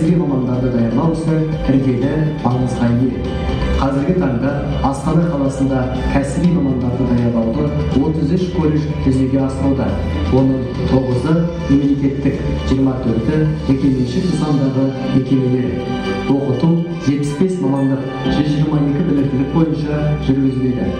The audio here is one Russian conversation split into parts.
кәсіби мамандарды даярлау ісі іргелі маңызға ие. Қазіргі таңда Астана қаласында кәсіби мамандарды даярлауды 33 колледж жүзеге асыруда. Оның 9-ы мемлекеттік, 24-і жекеменшік нысандағы мекемелер. Оқыту 75 мамандық, 122 біліктілік бойынша жүргізіледі.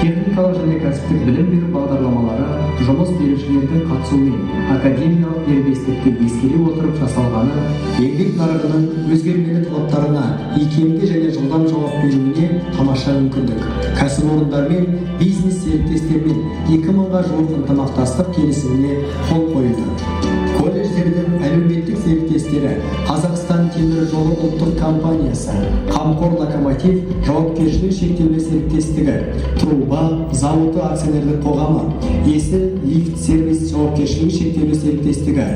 Техникалық және кәсіптік білім беру бағдарламалары жұмыс берушілердің қатысуымен академиялық дербестікті ескере отырып жасалғаны, еңбек нарығының өзгермелі талаптарына икемді және жылдам жауап беруіне тамаша мүмкіндік. Кәсіпорындармен, бизнес серіктестермен 2000-ға жуық ынтымақтастық келісіміне қол қойылды. Колледждердің әлеуметтік серіктестері Қазақстан темір жолы ұлттық компаниясы, Қамқор Локомотив жауапкершілігі шектеулі серіктестігі, Труба зауыты акционерлік қоғамы, Есіл лифт сервис жауапкершілігі шектеулі серіктестігі,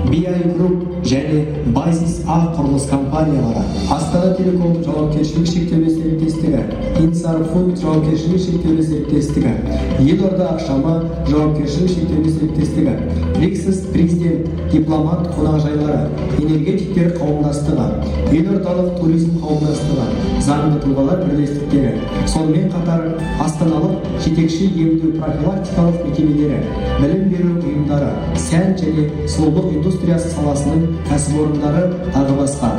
BI Group және Базис А құрылыс компаниялары, Астана Телеком жауапкершілігі шектеулі серіктестігі, Инсар Фуд жауапкершілігі шектеулі серіктестігі, Елорда ақшамы жауапкершілігі шектеулі серіктестігі, Lexus Президент дипломат қонақжайлары, энергетиктер қауымдастығы, елордалық туризм қауымдастығы, заңды тұлғалар бірлестіктері, сонымен қатар астаналық жетекші емдеу профилактикалық мекемелері, білім беру ұйымдары, сән және сұлулық индустриясы саласының кәсіпорындары тағы басқа.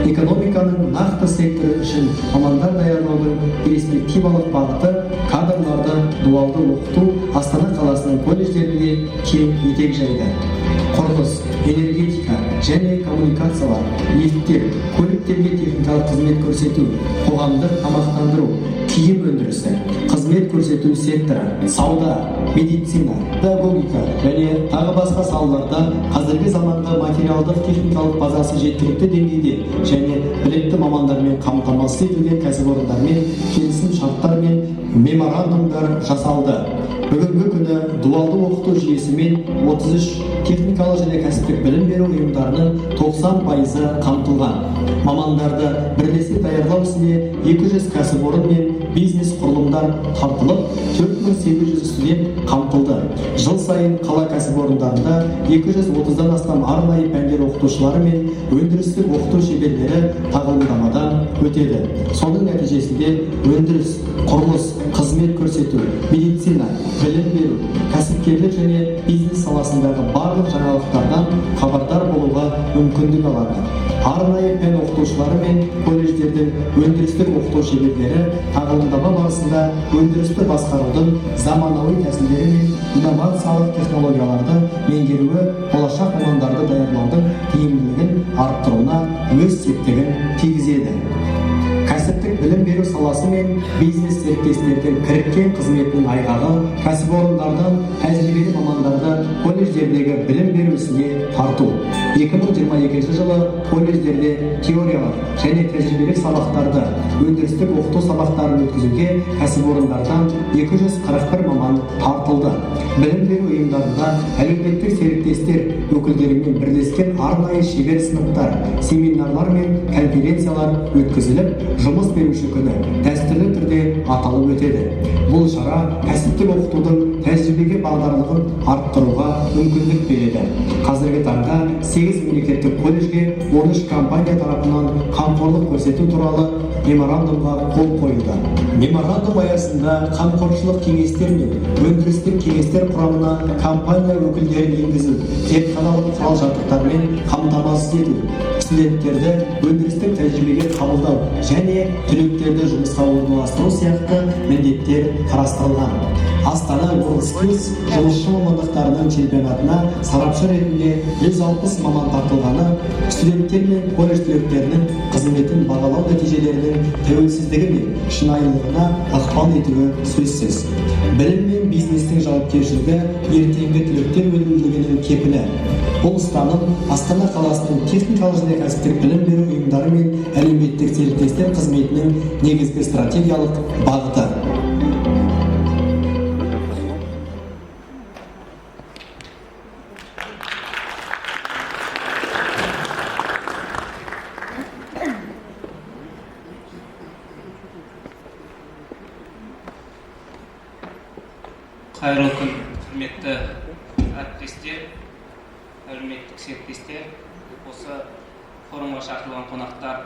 Экономиканың нақты секторы үшін мамандар даярлаудың перспективалық бағыты кадрларды дуалды оқыту Астана қаласының колледждерінде кең етек жайды. Құрылыс, энергетика және коммуникациялар, лифттер, көліктерге техникалық қызмет көрсету, қоғамдық тамақтандыру, киім өндірісі, қызмет көрсету секторы, сауда, медицина, педагогика және тағы басқа салаларда қазіргі заманғы материалдық техникалық базасы жеткілікті деңгейде және білікті мамандармен қамтамасыз етілген кәсіпорындармен келісім шарттар мен меморандумдар жасалды. Бүгінгі күні дуалды оқыту жүйесімен 33 техникалық және кәсіптік білім беру ұйымдарының 90% қамтылған. Мамандарды бірлесе даярлау ісіне 200 кәсіпорын мен бизнес құрылымдар тартылып, 4800 студент қамтылды. Жыл сайын қала кәсіпорындарында 230-дан астам арнайы пәндер оқытушылары мен өндірістік оқыту шеберлері тағылымдамадан өтеді. Соның нәтижесінде өндіріс, құрылыс, қызмет көрсету, медицина, білім беру, кәсіпкерлік және бизнес саласындағы барлық жаңалықтардан хабардар болуға мүмкіндік алады. Арнайы пән оқытушылары мен колледждердің өндірістік оқыту шеберлері тағылымдама барысында өндірісті басқарудың заманауи тәсілдері мен инновациялық технологияларды меңгеруі болашақ мамандарды даярлаудың тиімділігін арттыруына өз септігін тигізеді. Кәсіптік білім беру саласы мен бизнес серіктестердің кіріккен қызметінің айғағы кәсіпорындардан тәжірибелі мамандарды колледждердегі білім беру ісіне тарту. 2022 жылы колледждерде теориялық және тәжірибелік сабақтарды, өндірістік оқыту сабақтарын өткізуге кәсіпорындардан 241 маман тартылды. Білім беру ұйымдарында әлеуметтік серіктестер өкілдерімен бірлескен арнайы шебер сыныптар, семинарлар мен конференциялар өткізіліп, жұмыс беруші күні дәстүрлі түрде аталып өтеді. Бұл шара кәсіптік оқытудың тәжірибеге бағдарлығын арттыруға мүмкіндік береді. Қазіргі таңда 8 мемлекеттік колледжге 13 компания тарапынан қамқорлық көрсету туралы меморандумға қол қойылды. Меморандум аясында қамқоршылық кеңестер мен өндірістік кеңестер құрамына компания өкілдерін енгізу, зертханалық құрал-жабдықтармен қамтамасыз ету, студенттерді өндірістік тәжірибеге қабылдау және түлектерді жұмысқа орналастыру сияқты міндеттер қарастырылған. Астана WorldSkills жұмысшы мамандықтарының чемпионатына сарапшы ретінде 160 маман тартылғаны студенттер мен колледж түлектерінің қызметін бағалау нәтижелерінің тәуелсіздігі мен шынайылығына ықпал етуі сөзсіз. Білім мен бизнестің жауапкершілігі ертеңгі түлектер өнімділігінің кепілі. Бұл ұстаным Астана қаласының техникалық және кәсіптік білім беру ұйымдары мен әлеуметтік серіктестер қызметінің негізгі стратегиялық бағыты. Қайырлы күн, құрметті әріптестер, әлеуметтік серіктестер. Осы форумға шақырылған қонақтар,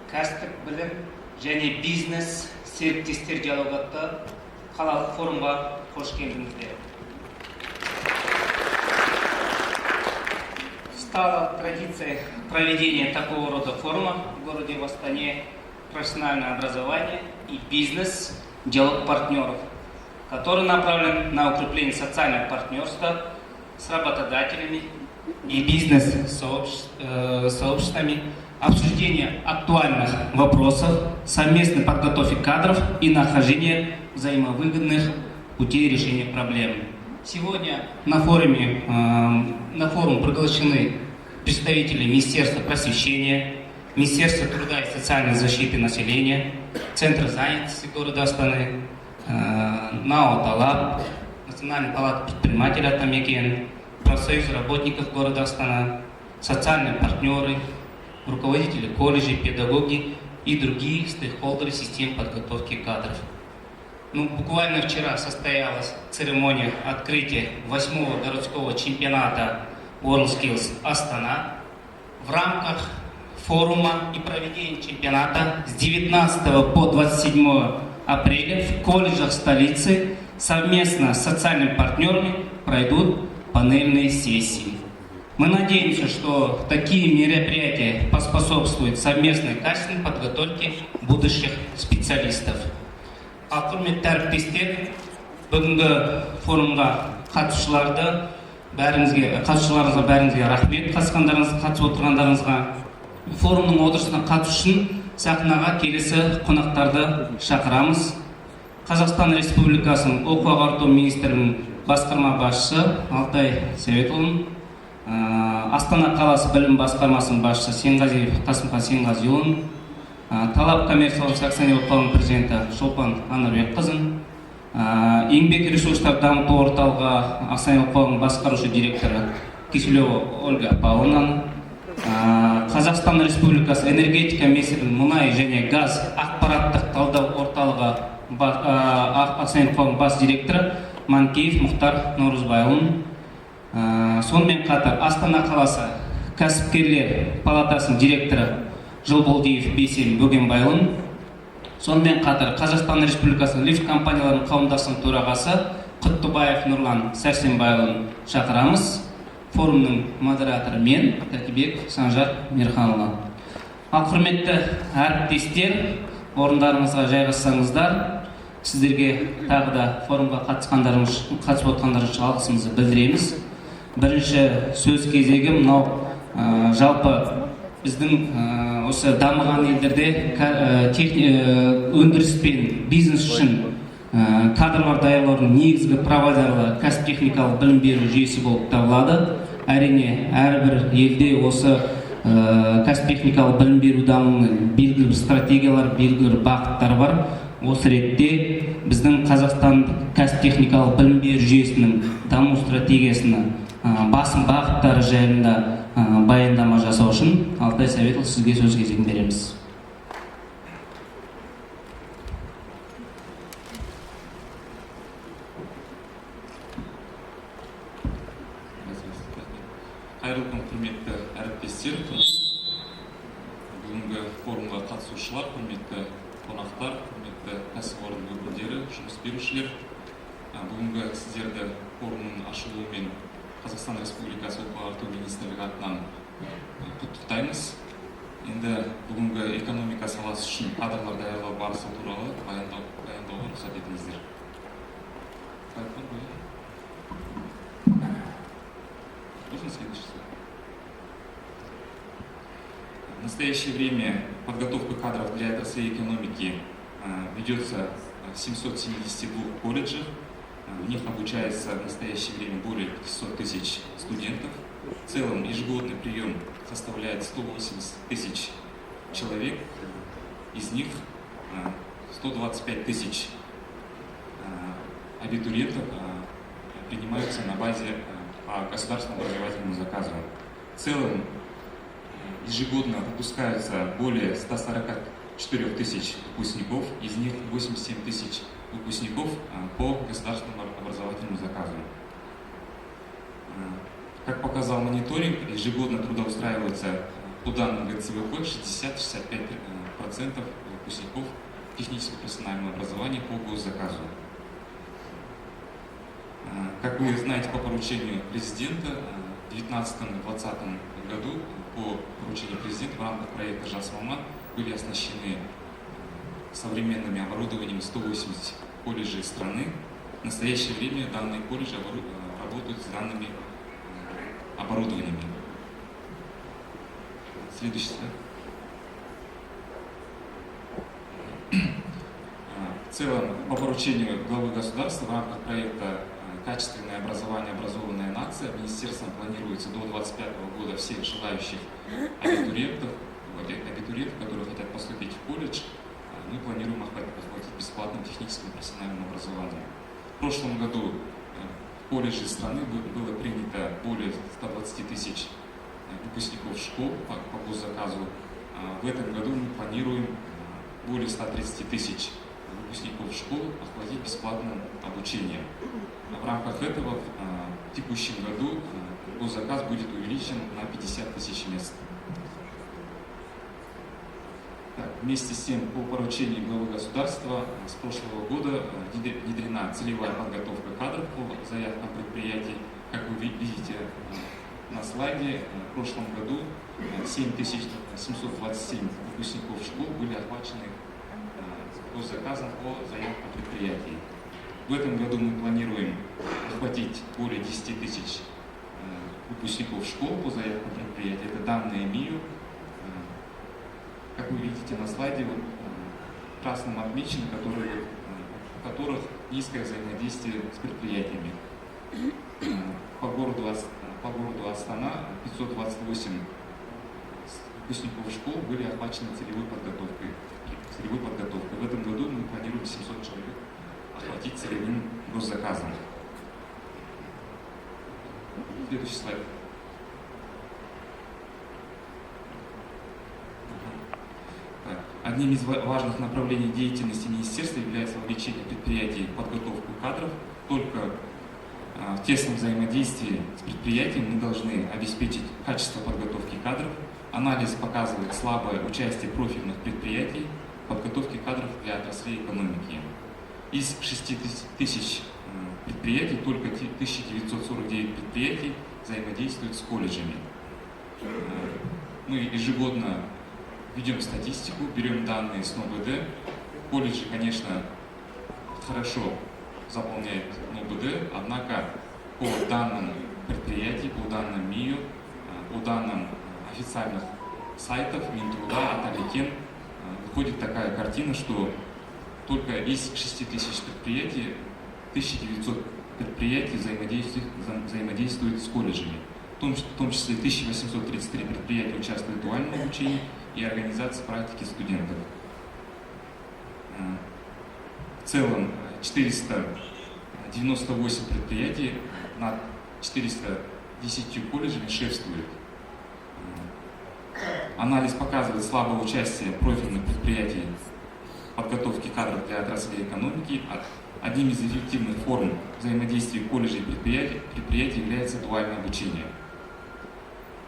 кәсіптік білім және бизнес серіктестер диалогы атты қалалық форумға қош келдіңіздер. Стала традицией проведения такого рода форума в городе в Астане профессиональное образование и бизнес диалог партнеров, который направлен на укрепление социального партнерства с работодателями и бизнес-сообществами, обсуждение актуальных вопросов, совместной подготовки кадров и нахождение взаимовыгодных путей решения проблем. Сегодня на форум приглашены представители Министерства просвещения, Министерства труда и социальной защиты населения, Центра занятости города Астаны, НАО «Талап», Национальной палаты предпринимателей Атамекен, профсоюз работников города Астана, социальные партнеры, руководители колледжей, педагоги и другие стейкхолдеры систем подготовки кадров. Буквально вчера состоялась церемония открытия 8-го городского чемпионата WorldSkills Астана. В рамках форума и проведения чемпионата с 19 по 27 апреля в колледжах столицы совместно с социальными партнерами пройдут панельные сессии. Мы надеемся, что такие мероприятия поспособствуют совместной качественной подготовке будущих специалистов. Құрметті әріптестер, бүгінгі форумға қатысушыларыңызға бәріңізге рахмет, қатысып отырғандарыңызға. Форумның отырысына қатысу үшін сахнаға келесі қонақтарды шақырамыз. Қазақстан Республикасының оқу ағарту министрінің басқарма басшысы Алтай Сәветұлын, Астана қаласы білім басқармасының басшысы Сенғазиев Қасымхан Сенғазиұлын, Талап коммерциялық акционерлік қоғамының президенті Шолпан Анарбекқызын, еңбек ресурстар дамыту орталығы акционерлік қоғамының басқарушы директоры Киселева Ольга Павловнаны, Қазақстан Республикасы энергетика министрінің мұнай және газ ақпараттық талдау орталығы акционерлік қоғамының бас директоры Манкеев Мұхтар Наурызбайұлын, сонымен қатар Астана қаласы кәсіпкерлер палатасының директоры Жылболдиев Бейсен Бөгенбайұлын, сонымен қатар Қазақстан Республикасының лифт компанияларының қауымдастығының төрағасы Құттыбаев Нұрлан Сәрсенбайұлын шақырамыз. Форумның модераторы мен, Тәкибек Санжар Мирханұлы. Құрметті әріптестер, орындарыңызға жайғасаңыздар, сіздерге тағы да форумға қатысып отқандарыңыз үшін алғысымызды білдіреміз. Бірінші сөз кезегі мынау жалпы біздің осы дамыған елдерде өндіріс пен бизнес үшін кадрлар даярлаудың негізгі провайдерлы кәсіп техникалық білім беру жүйесі болып табылады. Әрине, әрбір елде осы кәсіп техникалық білім беру дамуының белгілі стратегиялар, белгілі бағыттары бар. Осы ретте біздің Қазақстан кәсіп техникалық білім беру жүйесінің даму стратегиясына басым бағыттары жайында баяндама жасау үшін Алтай Сәветұлы сізге сөз кезегін береміз. Қайырлы күн, құрметті әріптестер, бүгінгі форумға қатысушылар, құрметті қонақтар, құрметті кәсіпорын өкілдері, жұмыс берушілер. Бүгінгі сіздерді форумның ашылуымен Қазақстан Республикасы оқу ағарту министрлігі атынан құттықтаймыз. Енді бүгінгі экономика саласы үшін кадрлар даярлау барысы туралы баяндауға рұқсат етіңіздер. В настоящее время подготовка кадров для отраслей экономики ведется в 772 колледжах. В них обучается в настоящее время более 500 тысяч студентов. В целом ежегодный прием составляет 180 тысяч человек. Из них 125 тысяч абитуриентов принимаются на базе по государственному образовательному заказу. В целом ежегодно выпускаются более 144 тысяч выпускников, из них 87 тысяч выпускников по государственному образовательному заказу. Как показал мониторинг, ежегодно трудоустраиваются по данным ГЦВП 60-65% выпускников технического профессионального образования по госзаказу. Как вы знаете, по поручению президента в 2019-2020 году по поручению президента в рамках проекта ЖАС Маман были оснащены современными оборудованием 180 колледжей страны. В настоящее время данные колледжи работают с данными оборудованиями. Следующий слайд. В целом, по поручению главы государства в рамках проекта «Качественное образование. Образованная нация» министерством планируется до 2025 года всех желающих абитуриентов, которые хотят поступить в колледж, мы планируем охватить бесплатным техническим профессиональным образованием. В прошлом году в колледже страны было принято более 120 тысяч выпускников школ по госзаказу. В этом году мы планируем более 130 тысяч выпускников школ охватить бесплатным обучением. В рамках этого в текущем году госзаказ будет увеличен на 50 тысяч мест. Вместе с тем, по поручению главы государства с прошлого года внедрена целевая подготовка кадров по заявкам предприятий. Как вы видите на слайде, в прошлом году 7727 выпускников школ были охвачены госзаказом по заявкам предприятий. В этом году мы планируем охватить более 10 тысяч выпускников школ по заявкам предприятий. Это данные МИЮ. Как вы видите на слайде, красным отмечены, у которых низкое взаимодействие с предприятиями. По городу Астана 528 выпускников школ были охвачены целевой подготовкой. В этом году мы планируем 700 человек охватить целевым госзаказом. Следующий слайд. Одним из важных направлений деятельности министерства является вовлечение предприятий в подготовку кадров. Только в тесном взаимодействии с предприятием мы должны обеспечить качество подготовки кадров. Анализ показывает слабое участие профильных предприятий в подготовке кадров для отраслей экономики. Из 6 тысяч предприятий только 1949 предприятий взаимодействуют с колледжами. Мы ежегодно ведем статистику, берем данные с НОБД. Колледжи, конечно, хорошо заполняют НОБД, однако по данным предприятий, по данным МИЮ, по данным официальных сайтов Минтруда, Аталикен, выходит такая картина, что только из 6 тысяч предприятий 1900 предприятий взаимодействуют с колледжами. В том числе 1833 предприятия участвуют в дуальном обучении и организации практики студентов. В целом 498 предприятий над 410 колледжами шефствует. Анализ показывает слабое участие профильных предприятий в подготовке кадров для отраслей экономики. Одним из эффективных форм взаимодействия колледжей и предприятий является дуальное обучение.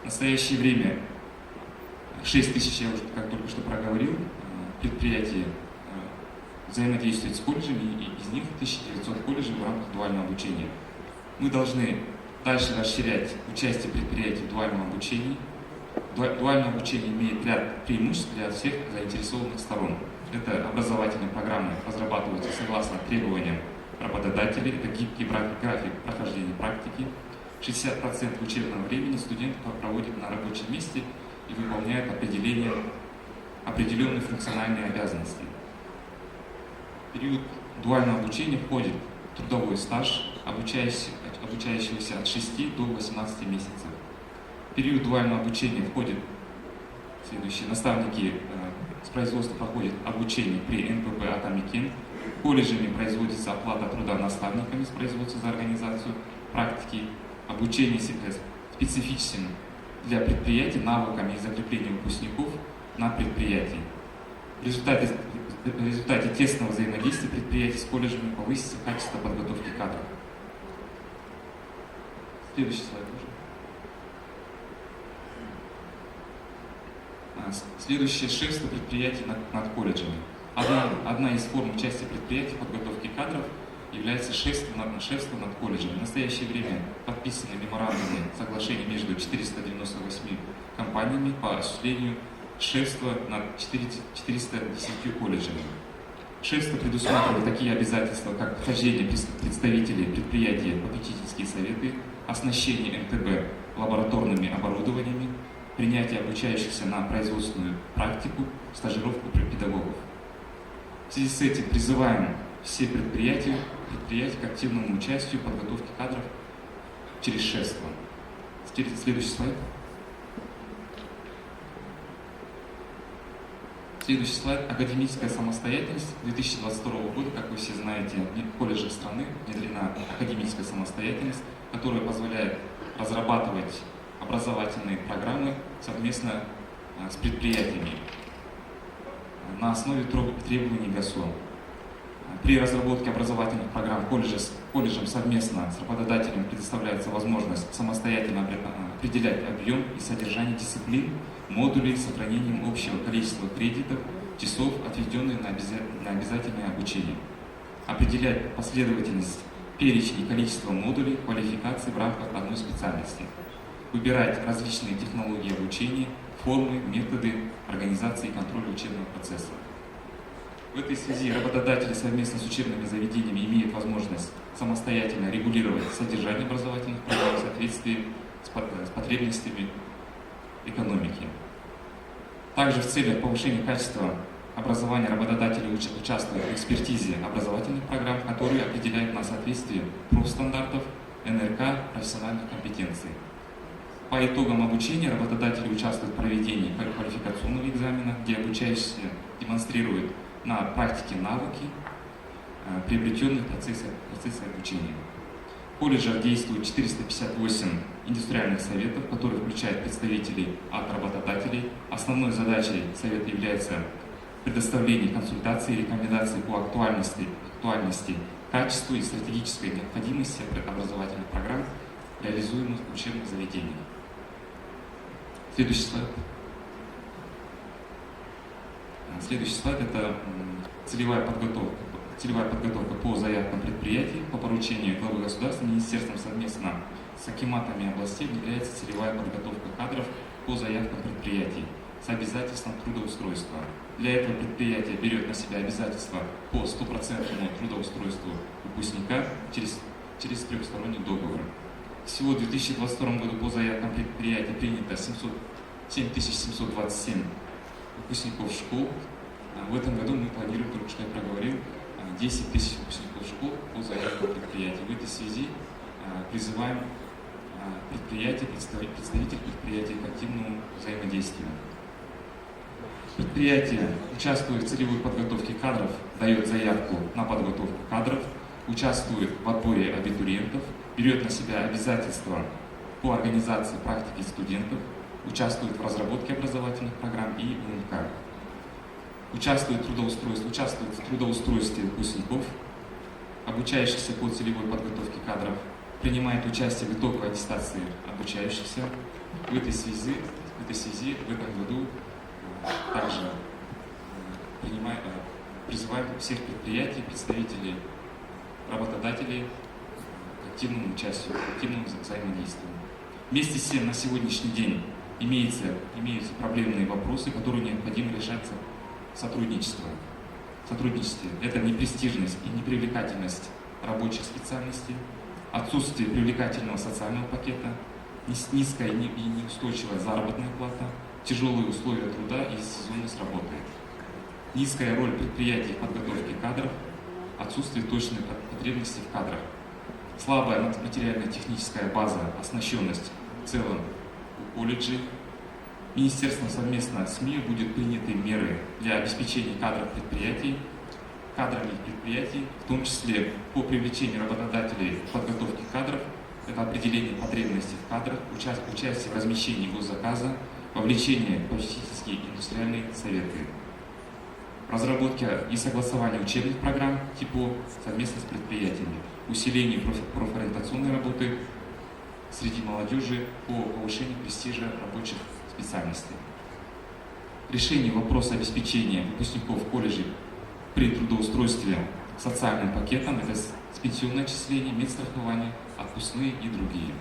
В настоящее время 6 тысяч, я уже как только что проговорил, предприятий взаимодействуют с колледжами, и из них 1900 колледжей в рамках дуального обучения. Мы должны дальше расширять участие предприятий в дуальном обучении. Дуальное обучение имеет ряд преимуществ для всех заинтересованных сторон. Это образовательные программы разрабатываются согласно требованиям работодателей, это гибкий график прохождения практики. 60% учебного времени студент проводит на рабочем месте и выполняет определенные функциональные обязанности. В период дуального обучения входит трудовой стаж обучающегося от 6 до 18 месяцев. В период дуального обучения входит следующие наставники с производства проходят обучение при НПП Атамикен. Колледжами производится оплата труда наставниками с производства за организацию практики. Обучение специфичен для предприятий навыками и закрепления выпускников на предприятии. В результате тесного взаимодействия предприятий с колледжами повысится качество подготовки кадров. Следующий слайд. Следующее — шефство предприятий над колледжами. Одна из форм участия предприятий в подготовке кадров является шефство над колледжами. В настоящее время подписаны меморандумы соглашений между 498 компаниями по осуществлению шефства над 410 колледжами. Шефство предусматривает такие обязательства, как вхождение представителей предприятий в попечительские советы, оснащение МТБ лабораторными оборудованиями, принятие обучающихся на производственную практику, стажировку педагогов. В связи с этим призываем все предприятия к активному участию в подготовке кадров через шефство. Следующий слайд. Следующий слайд. Академическая самостоятельность. 2022 года, как вы все знаете, в колледжах страны внедрена академическая самостоятельность, которая позволяет разрабатывать образовательные программы совместно с предприятиями на основе требований ГАСО. При разработке образовательных программ колледжам совместно с работодателем предоставляется возможность самостоятельно определять объем и содержание дисциплин, модулей с сохранением общего количества кредитов, часов, отведенных на обязательное обучение. Определять последовательность, перечень и количество модулей, квалификаций в рамках одной специальности. Выбирать различные технологии обучения, формы, методы организации и контроля учебного процесса. В этой связи работодатели совместно с учебными заведениями имеют возможность самостоятельно регулировать содержание образовательных программ в соответствии с потребностями экономики. Также в целях повышения качества образования работодатели участвуют в экспертизе образовательных программ, которые определяют на соответствие профстандартов, НРК, профессиональных компетенций. По итогам обучения работодатели участвуют в проведении квалификационного экзамена, где обучающиеся демонстрируют на практике навыки, приобретенные в процессе обучения. В колледжах действует 458 индустриальных советов, которые включают представителей от работодателей. Основной задачей совета является предоставление консультаций и рекомендаций по актуальности, качеству и стратегической необходимости образовательных программ, реализуемых в учебных заведениях. Следующий слайд – это целевая подготовка по заявкам предприятий. По поручению главы государства министерством совместно с акиматами областей внедряется целевая подготовка кадров по заявкам предприятий с обязательством трудоустройства. Для этого предприятие берет на себя обязательства по 100% трудоустройству выпускника через трехсторонний договор. Всего в 2022 году по заявкам предприятий принято 7727 выпускников школ. В этом году мы планируем, только что я проговорил, 10 тысяч выпускников школ по заявкам предприятий. В этой связи призываем представителей предприятий к активному взаимодействию. Предприятие участвует в целевой подготовке кадров, дает заявку на подготовку кадров, участвует в отборе абитуриентов, берет на себя обязательства по организации практики студентов, участвует в разработке образовательных программ и УНК. Участвует в трудоустройстве выпускников, обучающихся по целевой подготовке кадров, принимает участие в итоговой аттестации обучающихся. В этой связи в этом году также призываем всех предприятий, представителей, работодателей к активному участию, к активному взаимодействию. Вместе с тем, на сегодняшний день имеются проблемные вопросы, которые необходимо решать в сотрудничестве. Это непрестижность и непривлекательность рабочих специальностей, отсутствие привлекательного социального пакета, низкая и неустойчивая заработная плата, тяжелые условия труда и сезонность работы, низкая роль предприятий в подготовке кадров, отсутствие точной потребности в кадрах, слабая материально-техническая база, оснащенность в целом у колледжей. Министерством совместно с СМИ будут приняты меры для обеспечения кадрами предприятий, в том числе по привлечению работодателей в подготовке кадров, это определение потребностей в кадрах, участие в размещении госзаказа, вовлечение в попечительские индустриальные советы, разработка и согласование учебных программ ТИПО совместно с предприятиями, усиление профориентационной работы среди молодежи по повышению престижа рабочих специальностей. решение вопроса обеспечения выпускников колледжей при трудоустройстве социальным пакетом, это пенсионное отчисление, медстрахование, отпускные и другие.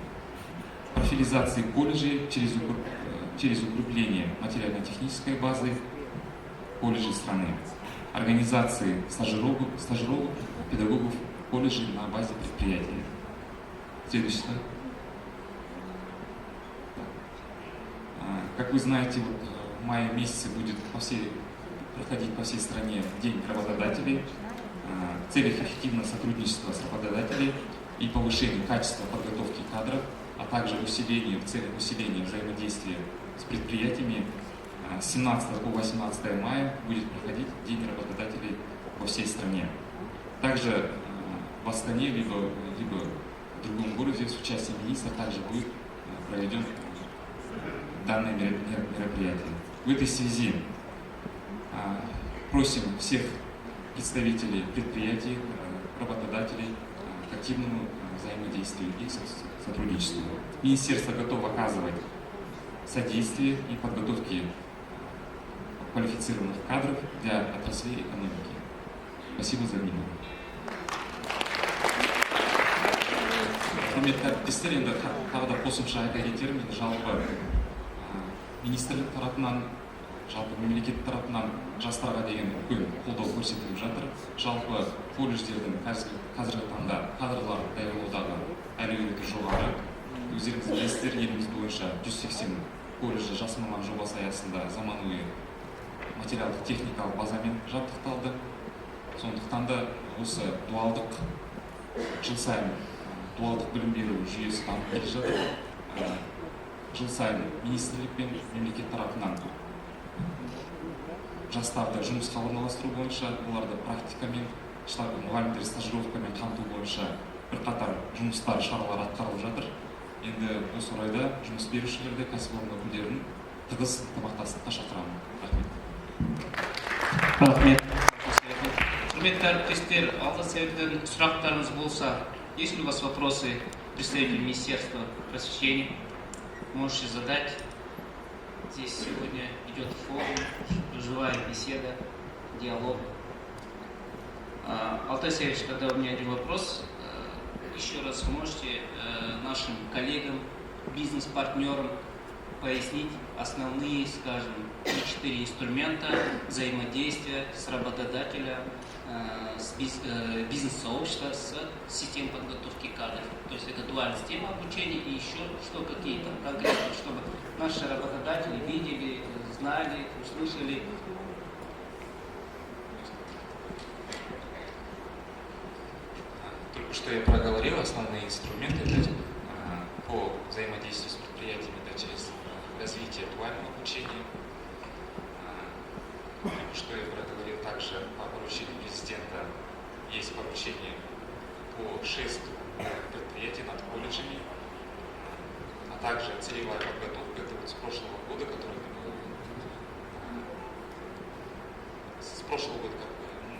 Профилизации колледжей через укрепление материально-технической базы колледжей страны. Организации стажировок педагогов колледжей на базе предприятия. Следующий слайд. Как вы знаете, вот в мае месяце будет проходить по всей стране День работодателей. В целях эффективного сотрудничества с работодателями и повышения качества подготовки кадров, а также в целях усиления взаимодействия с предприятиями, с 17 по 18 мая будет проходить День работодателей по всей стране. Также в Астане, либо в другом городе с участием министра также будет проведен данное мероприятие. В этой связи просим всех представителей предприятий, работодателей к активному взаимодействию и сотрудничеству. Министерство готово оказывать содействие и подготовке квалифицированных кадров для отраслей экономики. Спасибо за внимание. Құрметті әріптестер, енді тағы да қосымша айта кетерім, жалпы министрлік тарапынан, жалпы мемлекет тарапынан жастарға деген үлкен қолдау көрсетіліп жатыр. Жалпы колледждердің қазіргі таңда кадрлар даярлаудағы әлеуеті жоғары. Өздеріңіз білесіздер, еліміз бойынша 180 колледжі жас маман жобасы аясында заманауи материалдық техникалық базамен жабдықталды. Сондықтан да осы дуалдық жыл сайын дуалдық білім беру жүйесі дамып келе жатыр. Жыл сайын министрлік пен мемлекет тарапынан жастарды жұмысқа орналастыру бойынша, оларды практикамен, мұғалімдер стажировкамен қамту бойынша бірқатар жұмыстар, шаралар атқарылып жатыр. Енді осы орайда жұмыс берушілерді, кәсіпорын өкілдерін тығыз ынтымақтастыққа шақырамын. Рахмет. Құрметті әріптестер, алда сіздердің сұрақтарыңыз болса, есть ли у вас вопросы представителей Министерства просвещения? Можете задать. Здесь сегодня идет форум, живая беседа, диалог. Алтай Сергеевич, тогда у меня один вопрос. Еще раз вы можете нашим коллегам, бизнес-партнерам пояснить основные, скажем, 3-4 инструмента взаимодействия с работодателем, с бизнес-сообществом, с системой подготовки кадров. То есть это дуальная система обучения и еще что какие-то конкретно, чтобы наши работодатели видели, знали, услышали. Только что я проговорил основные инструменты по взаимодействию с предприятиями, через развитие дуального обучения. Что я проговорил также по поручению президента, есть поручение по 6 предприятий над колледжами, а также целевая подготовка, это вот с прошлого года, которая с прошлого года,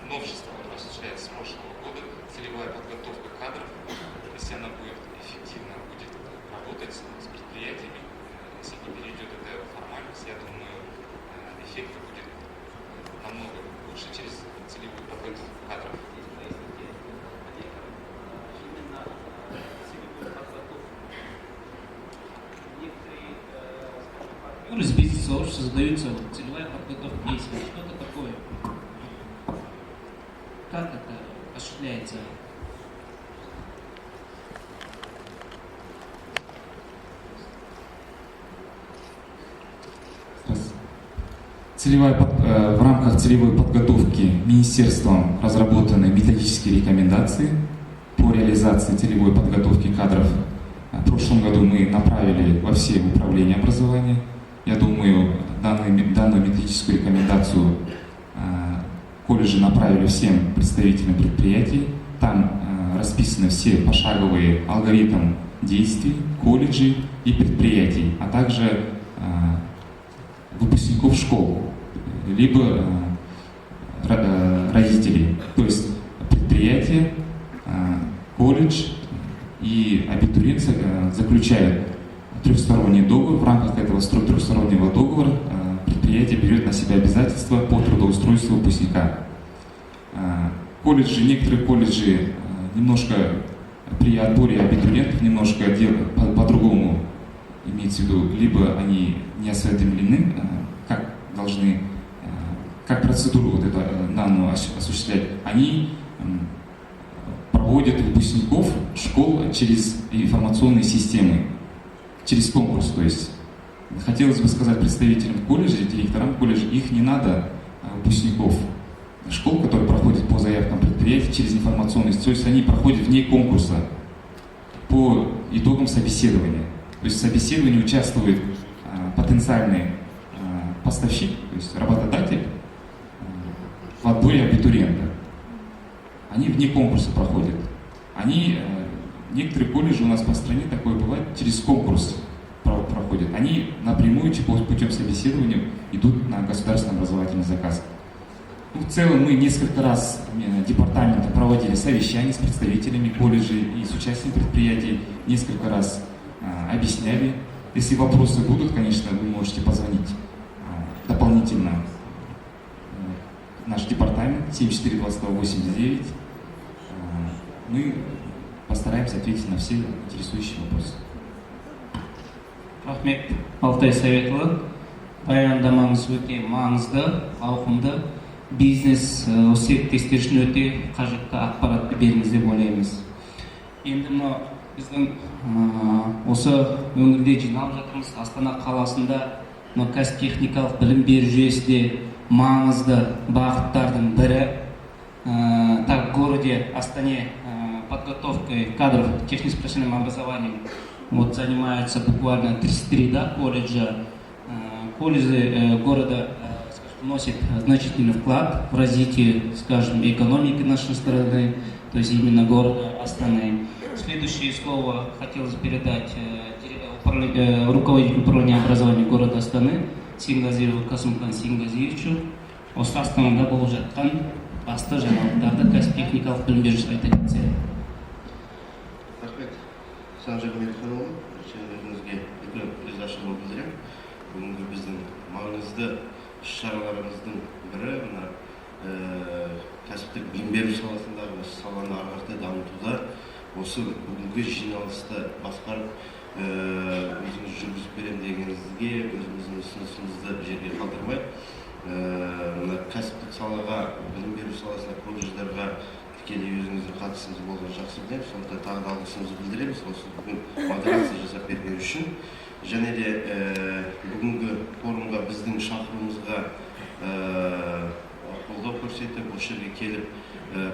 новшество, которое осуществляется с прошлого года, целевая подготовка кадров, если она будет эффективно работать с предприятиями, если не перейдет это формальность, я думаю, эффект будет намного лучше через целевую подготовку кадров. Из бизнес-сообщества задаются целевая подготовка действий. Что это такое? Как это осуществляется? В рамках целевой подготовки министерством разработаны методические рекомендации по реализации целевой подготовки кадров. В прошлом году мы направили во все управления образования. Я думаю, данную методическую рекомендацию колледжи направили всем представителям предприятий. Там расписаны все пошаговые алгоритмы действий колледжей и предприятий, а также выпускников школ, либо родителей. То есть предприятие, колледж и абитуриент заключают трехсторонний договор. В рамках этого трехстороннего договора предприятие берет на себя обязательства по трудоустройству выпускника. Некоторые колледжи немножко при отборе абитуриентов немножко делают по-другому, имеется в виду, либо они не осведомлены, как процедуру вот эту данную осуществлять. Они проводят выпускников школ через информационные системы, через конкурс. То есть хотелось бы сказать представителям колледжа, директорам колледжа, их не надо, выпускников школ, которые проходят по заявкам предприятий через информационные системы, то есть они проходят вне конкурса по итогам собеседования. То есть в собеседовании участвует потенциальный поставщик, то есть работодатель, в отборе абитуриента. Они вне конкурса проходят. Некоторые колледжи у нас по стране, такое бывает, через конкурс проходят. Они напрямую путем собеседования идут на государственный образовательный заказ. В целом мы несколько раз департаменты проводили совещания с представителями колледжей и с участием предприятий, несколько раз объясняли. Если вопросы будут, конечно, вы можете позвонить дополнительно в наш департамент 742289. Мы постараемся ответить на все интересующие вопросы. Рахмет, Алтай Советұлы. Баяндамаңыз өте маңызды, ауқымды. Бизнес серіктестер үшін өте қажетті ақпаратты бердіңіз деп ойлаймыз. Енді мына біздің осы өңірде жиналып жатырмыз. Астана қаласында кәсіп-техникалық білім беру жүйесінде маңызды бағыттардың бірі. Так, в городе Астане подготовкой кадров технико-профессиональным образованием занимаются буквально 33 колледжа. Колледжи города вносят значительный вклад в развитие, скажем, экономики нашей страны, то есть именно города Астаны. Следующее слово хотелось передать руководителю управления образования города Астаны Сингазирову Касымхан Сингазиевичу. Осы Астанада болып жатқан басты жаңалықтарды кәсіп-техникалық білім беру жайлы айта кетсе. Рахмет, Санжар Мелханұлы, өзіңізге үлкен ризашылығымды білдіремін. Бүгінгі біздің маңызды іс-шараларымыздың бірі мына кәсіптік білім беру саласындағы осы саланы ары қарай дамытуда осы бүгінгі жиналысты басқарып өзіңіз жүргізіп беремін дегеніңізге өзіміздің ұсынысымызды жерге қалдырмай мына кәсіптік салаға білім беру саласына колледждарға тікелей өзіңіздің қатысыңыз болған жақсы білеміз. Сондықтан тағы да алғысымызды білдіреміз осы бүгін модерация жасап берген үшін. Және де бүгінгі форумға біздің шақыруымызға қолдау көрсетіп, осы жерге келіп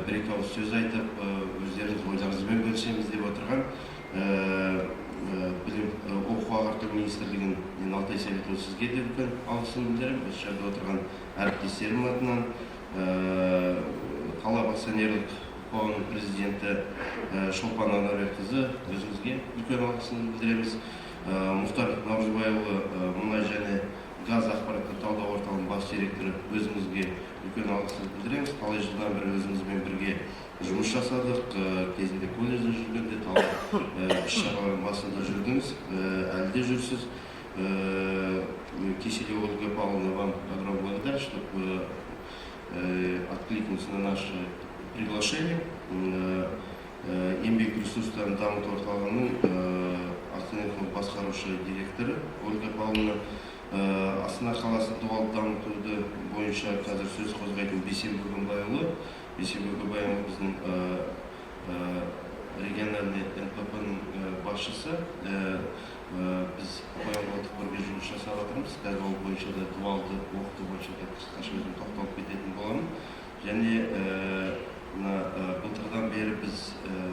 бір-екі ауыз сөз айтып, өздеріңіз ойларыңызбен бөлісеміз деп отырған білім оқу ағарту министрлігінің Алтай Советұлы сізге де үлкен алғысымды білдіремін. Осы жерде отырған әріптестерім атынан қала акционерлік қоғамының президенті Шолпан Анарбекқызы өзіңізге үлкен алғысымды білдіреміз. Мұхтар Наурызбайұлы мұнай және газ ақпараттық талдау орталығының бас директоры өзіңізге үлкен алғысымды білдіреміз. Талай жылдан бері өзіңізбен бірге жұмыс жасадық. Кезінде колледжде жүргенде талай іс-шаралардың басында жүрдіңіз, әлі де жүрсіз. Киселева Ольга Павловна, вам огромная благодарность, что откликнулись на наше приглашение. Еңбек ресурстарын дамыту орталығының Астананың басқарушы директоры Ольга Павловна, Астана қаласын дуалды дамытуды бойынша қазір сөз қозғайтын Бейсенбі Көкембайұлы. Бейсенбі Көкембайұлы біздің региональный НПП-ның басшысы. Біз қоянболдық бірге жұмыс жасап жатырмыз. Қазір ол бойынша да дуалды оқыту бойынша қысқаша өзім тоқталып кететін боламын. Және былтырдан бері біз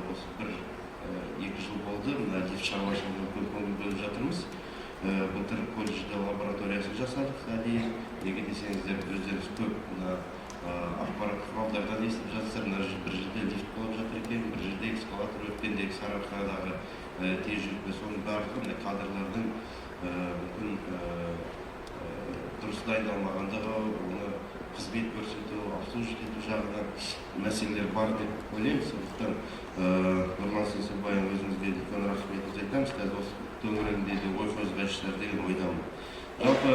осы бір-екі жыл болды лифт шаруашылығына көп көңіл бөліп жатырмыз. Былтыр колледжде лабораториясын жасадық. Неге десеңіздер, өздеріңіз көп ақпарат құралдардан естіп жатсыздар. Бір жерде лифт болып жатыр екен, бір жерде эскалатор өткендегі Сарыарқадағы тежеліп, соның барлығы кадрлардың мүмкін дұрыс дайындалмағандығы, оны қызмет көрсету, обслуживать ету жағынан мәселелер бар деп ойлаймыз. Сондықтан Нұрлан Сеңсенбаев өзіңізге үлкен рахметімізді айтамыз. Қазір осы төңірегінде де ой қозғайшылар деген ойдамын. Жалпы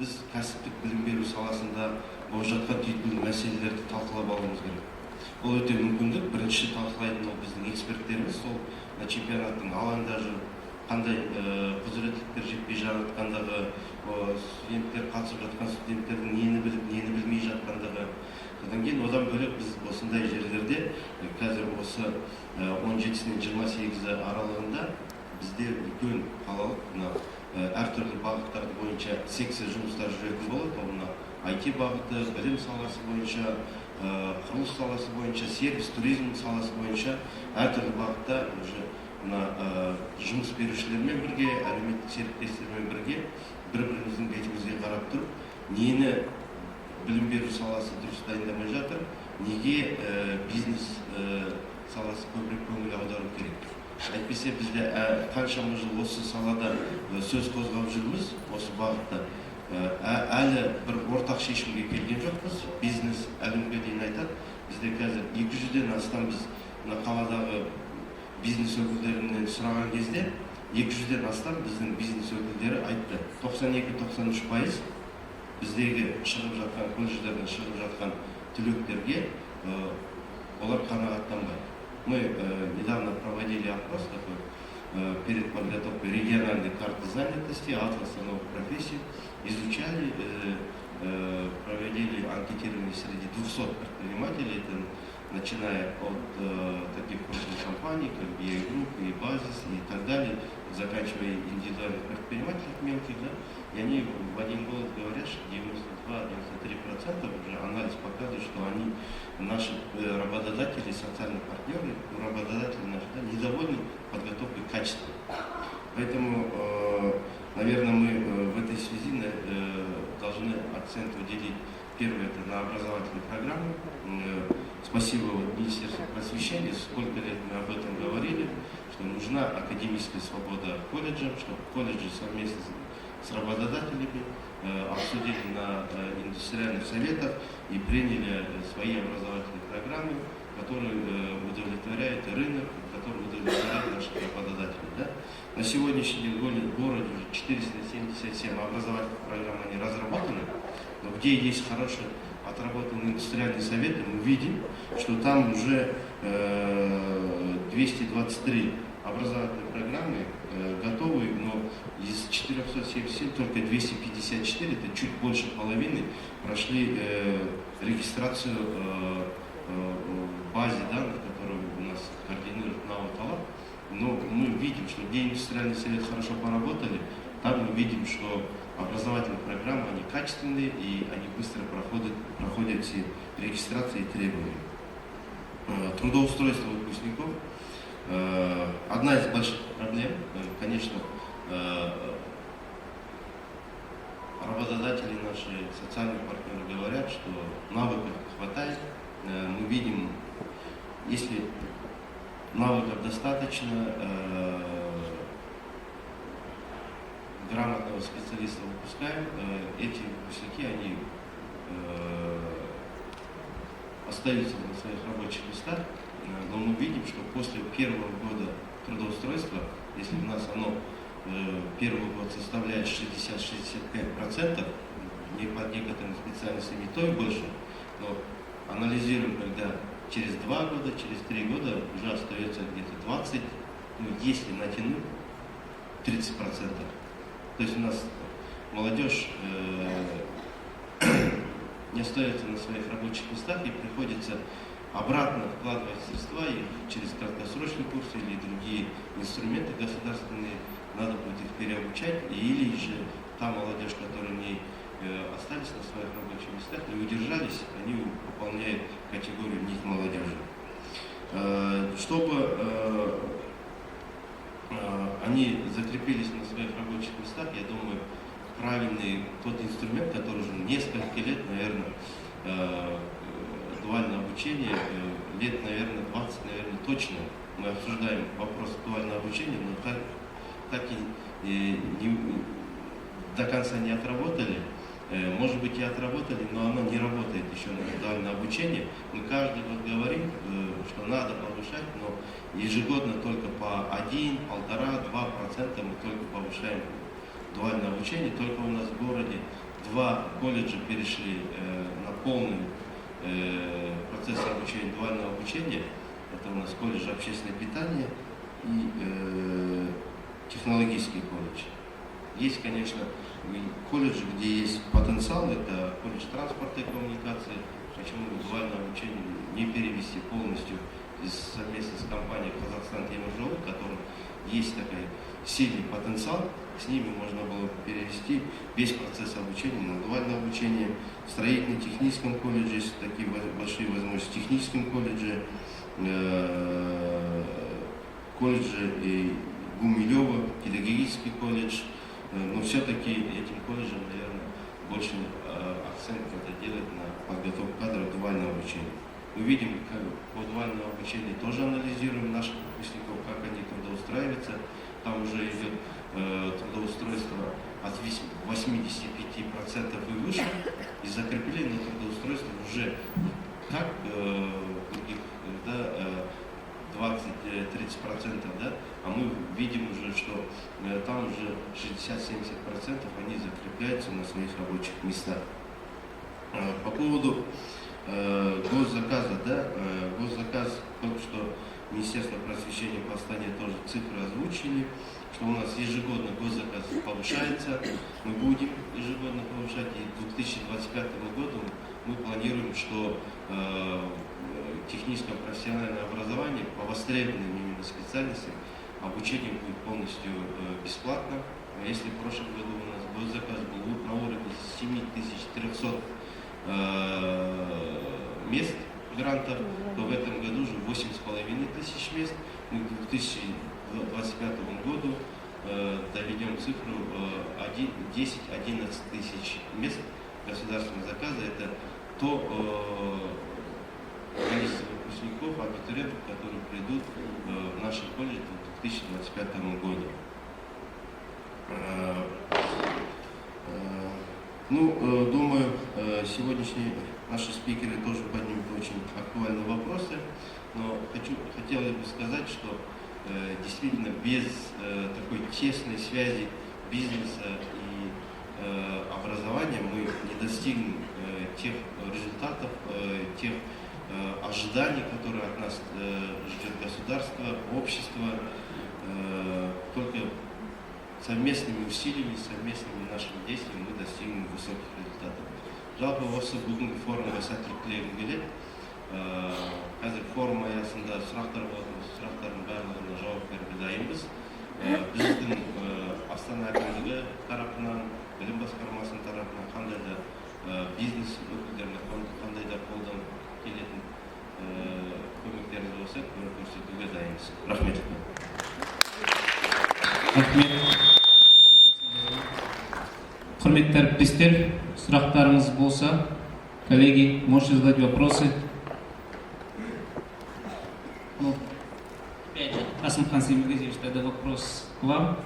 біз кәсіптік білім беру саласында болып жатқан түйткілді мәселелерді талқылап алуымыз керек. Ол өте мүмкіндік. Бірінші талқылайтын ол біздің эксперттеріміз, сол чемпионаттың алаңда жүріп, қандай құзыреттіліктер жетпей жатқандығы, студенттер қатысып жатқан студенттердің нені біліп, нені білмей жатқандығы. Содан кейін одан бөлек біз осындай жерлерде қазір осы 17-сінен 28-і аралығында бізде үлкен қалалық әртүрлі бағыттар бойынша секция жұмыстар жүретін болады. Ол IT бағыты, білім саласы бойынша, құрылыс саласы бойынша, сервис, туризм саласы бойынша әртүрлі бағытта жұмыс берушілермен бірге, әлеуметтік серіктестермен бірге бір-біріміздің бетімізге қарап тұрып, нені білім беру саласы дұрыс дайындамай жатыр, неге бизнес саласы көбірек көңіл аудару керек. Әйтпесе бізде қаншама жыл осы салада сөз қозғап жүрміз, осы бағытта. Әлі бір ортақ шешімге келген жоқпыз. Бизнес әлемге дейін айтады. Бізде қазір 200-ден астам біз қаладағы бизнес өкілдерінен сұраған кезде 200-ден астам біздің бизнес өкілдері айтты. 92-93% біздегі шығып жатқан колледждерден шығып жатқан түлектерге олар қанағаттанбайды. Мы недавно проводили опрос такой перед подготовкой региональной карты занятости, атласа новых профессий, изучали, проводили анкетирование среди 200 предпринимателей, это начиная от таких крупных компаний, как BA Group, и Базис, и так далее, заканчивая индивидуальных предпринимателей мелких, да, и они в один голос говорят, что 92-93% уже анализ показывает, что они, наши работодатели, социальные партнеры, работодатели наши, да, недовольны подготовкой качества. Поэтому, наверное, мы в этой связи должны акцент уделить. Первое – это на образовательную программу. Спасибо Министерству просвещения, сколько лет мы об этом говорили, что нужна академическая свобода колледжам, чтобы колледжи совместно с работодателями обсудили на индустриальных советах и приняли свои образовательные программы, которые удовлетворяют рынок, которые удовлетворяют наших работодателей. Да? На сегодняшний день в городе уже 477 образовательных программ они разработаны, но где есть хорошие отработанные индустриальные советы, мы видим, что там уже 223 образовательные программы готовы, но из 477 только 254, это чуть больше половины, прошли регистрацию в базе данных, которую у нас координирует НАО-ТАЛАП. Но мы видим, что где индустриальный совет хорошо поработали, там мы видим, что образовательные программы, они качественные и они быстро проходят все регистрации и требования. Трудоустройство выпускников. Одна из больших проблем, конечно, работодатели наши, социальные партнеры говорят, что навыков хватает. Мы видим, если навыков достаточно, грамотного специалиста выпускаем, эти выпускники, они остаются на своих рабочих местах, но мы видим, что после первого года трудоустройства, если у нас оно первый год составляет 60-65%, не под некоторыми специальностями то и больше, но анализируем, когда через 2 года, через 3 года уже остается где-то 20%, ну, если натянуть 30%. То есть у нас молодежь не остается на своих рабочих местах и приходится обратно вкладывать средства и через краткосрочный курс или другие инструменты государственные надо будет их переобучать, или же та молодежь, которая не остались на своих рабочих местах, не удержались, они выполняют категорию них молодежи. Чтобы они закрепились на своих рабочих местах, я думаю, правильный тот инструмент, который уже несколько лет, наверное, дуальное обучение, лет, наверное, 20, наверное, точно. Мы обсуждаем вопрос дуального обучения, но так и до конца не отработали. Может быть, и отработали, но оно не работает еще на дуальное обучение. Мы каждый год говорим, что надо повышать, но ежегодно только по 1, 1,5, 2% мы только повышаем дуальное обучение. Только у нас в городе 2 колледжа перешли на полный процесс обучения, дуального обучения. Это у нас колледж общественного питания и технологический колледж. Есть, конечно, колледжи, где есть потенциал, это колледж транспорта и коммуникации. Почему дуальное обучение не перевести полностью совместно с компанией Казахстан Темиржол, у которой есть такой сильный потенциал, с ними можно было перевести весь процесс обучения на дуальное обучение. В строительно-техническом колледже есть такие большие возможности, в техническом колледже, колледже и Гумилева, педагогический колледж. Но все-таки этим колледжам, наверное, больше акцент надо делать на подготовку кадров дуального обучения. Мы видим, как по дуальному обучению тоже анализируем наших выпускников, как они трудоустраиваются. Там уже идет трудоустройство от 85% и выше, и закрепление на трудоустройство уже как других, да, 20-30%, да, а мы видим уже, что там уже 60-70% они закрепляются на своих рабочих местах. По поводу госзаказа, да, госзаказ, только что Министерство просвещения и восстания тоже цифры озвучили, что у нас ежегодно госзаказ повышается, мы будем ежегодно повышать, и к 2025 году мы планируем, что техническое профессиональное образование по востребованным именно специальностям обучение будет полностью бесплатно. Если в прошлом году у нас госзаказ был на уровне 7300 мест грантов, то в этом году уже 8500 мест. Мы к 2025 году доведем цифру 10-11 тысяч мест государственного заказа. Это то количество выпускников, абитуриентов, которые придут в наши колледжи в 2025 году. Думаю, сегодняшние наши спикеры тоже поднимут очень актуальные вопросы, но хотелось бы сказать, что действительно без такой тесной связи бизнеса и образования мы не достигнем тех результатов, тех ожиданий, которые от нас ждет государство, общество. Только совместными усилиями, совместными нашими действиями мы достигнем высоких результатов. Жалпы осы бүгінгі форумға сәттілік тілегім келеді. Қазір форум аясында сұрақтар болады, сұрақтардың барлығына жауап беруге дайынбыз. Біздің Астана әкімдігі тарапынан, білім басқармасының тарапынан қандай да бизнес өкілдеріне қандай да қолдан келетін көмектеріңіз болса, көмек көрсетуге дайынбыз. Рахмет. Құрметті әріптестер, сұрақтарыңыз болса, коллеги, можете задать вопросы. Опять же, Асмхан Семигазевич, тогда вопрос к вам.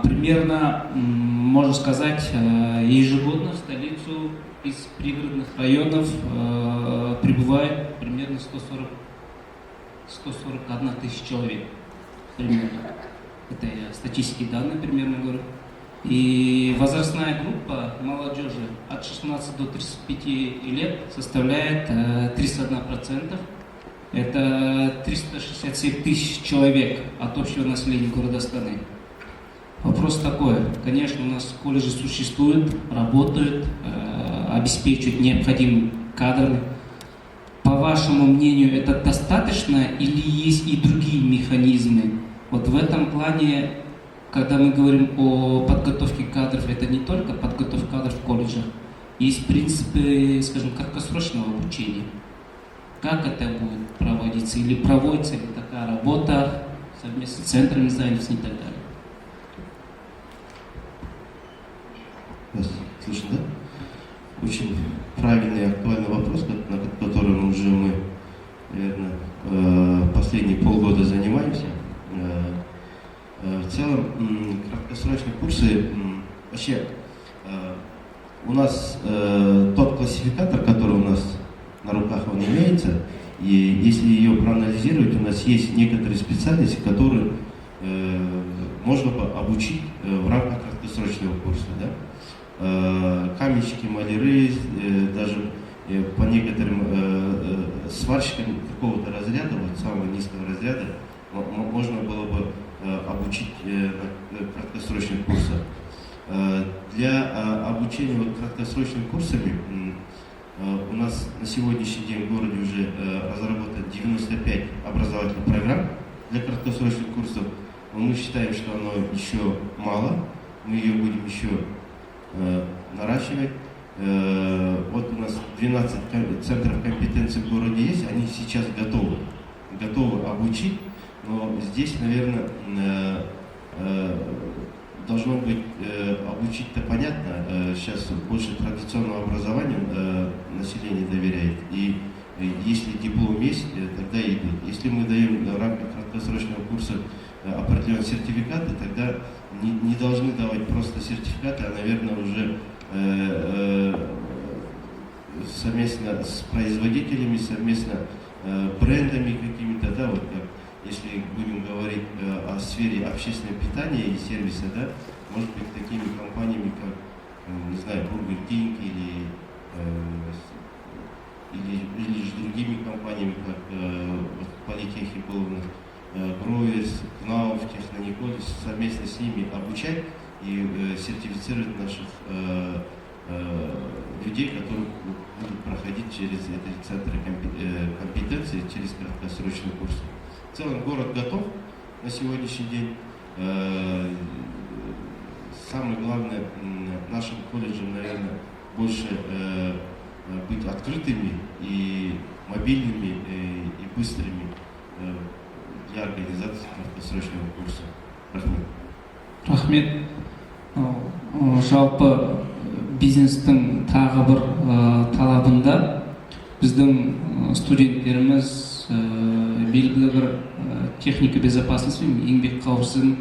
Примерно, можно сказать, ежегодно в столицу из пригородных районов прибывает примерно 141 тысяча человек. Примерно. Это я статистические данные примерно говорю. И возрастная группа молодежи от 16 до 35 лет составляет 31%. Это 367 тысяч человек от общего населения города Астаны. Вопрос такой. Конечно, у нас колледжи существуют, работают, обеспечивают необходимыми кадрами. По вашему мнению, это достаточно или есть и другие механизмы? Вот в этом плане, когда мы говорим о подготовке кадров, это не только подготовка кадров в колледжах, есть принципы, скажем, краткосрочного обучения. Как это будет проводиться? Или проводится ли такая работа совместно с центрами занятости и так далее? Слышно, да? Очень правильный и актуальный вопрос, на котором уже мы, наверное, последние полгода занимаемся. В целом, краткосрочные курсы, вообще, у нас тот классификатор, который у нас на руках он имеется, и если ее проанализировать, у нас есть некоторые специальности, которые можно бы обучить в рамках краткосрочного курса. Да? Каменщики, маляры, даже по некоторым сварщикам какого-то разряда, вот самого низкого разряда, можно было бы обучить на краткосрочных курсах. Для обучения вот краткосрочными курсами у нас на сегодняшний день в городе уже разработано 95 образовательных программ для краткосрочных курсов. Но мы считаем, что оно еще мало, мы ее будем еще наращивать. Вот у нас 12 центров компетенции в городе есть, они сейчас готовы обучить, но здесь, наверное, должно быть обучить-то понятно, сейчас больше традиционного образования население доверяет, и если диплом есть, тогда идут. Если мы даем в рамках краткосрочного курса определенные сертификаты, тогда не должны давать просто сертификаты, а, наверное, уже совместно с производителями, совместно брендами какими-то, да, вот как, если будем говорить о сфере общественного питания и сервиса, да, может быть, такими компаниями, как, не знаю, Burger King или же другими компаниями, как вот, Политехи был у нас, Броверс, Кнауф, Технониколь, совместно с ними обучать и сертифицировать наших людей, которые будут проходить через эти центры компетенции, через краткосрочный курс. В целом город готов на сегодняшний день. Самое главное нашим колледжам, наверное, больше быть открытыми и мобильными и быстрыми для организации краткосрочного курса. Рахмет. Жалпы бизнестің тағы бір талабында біздің студенттеріміз белгілі бір техника безопасности, еңбек қауіпсіздігін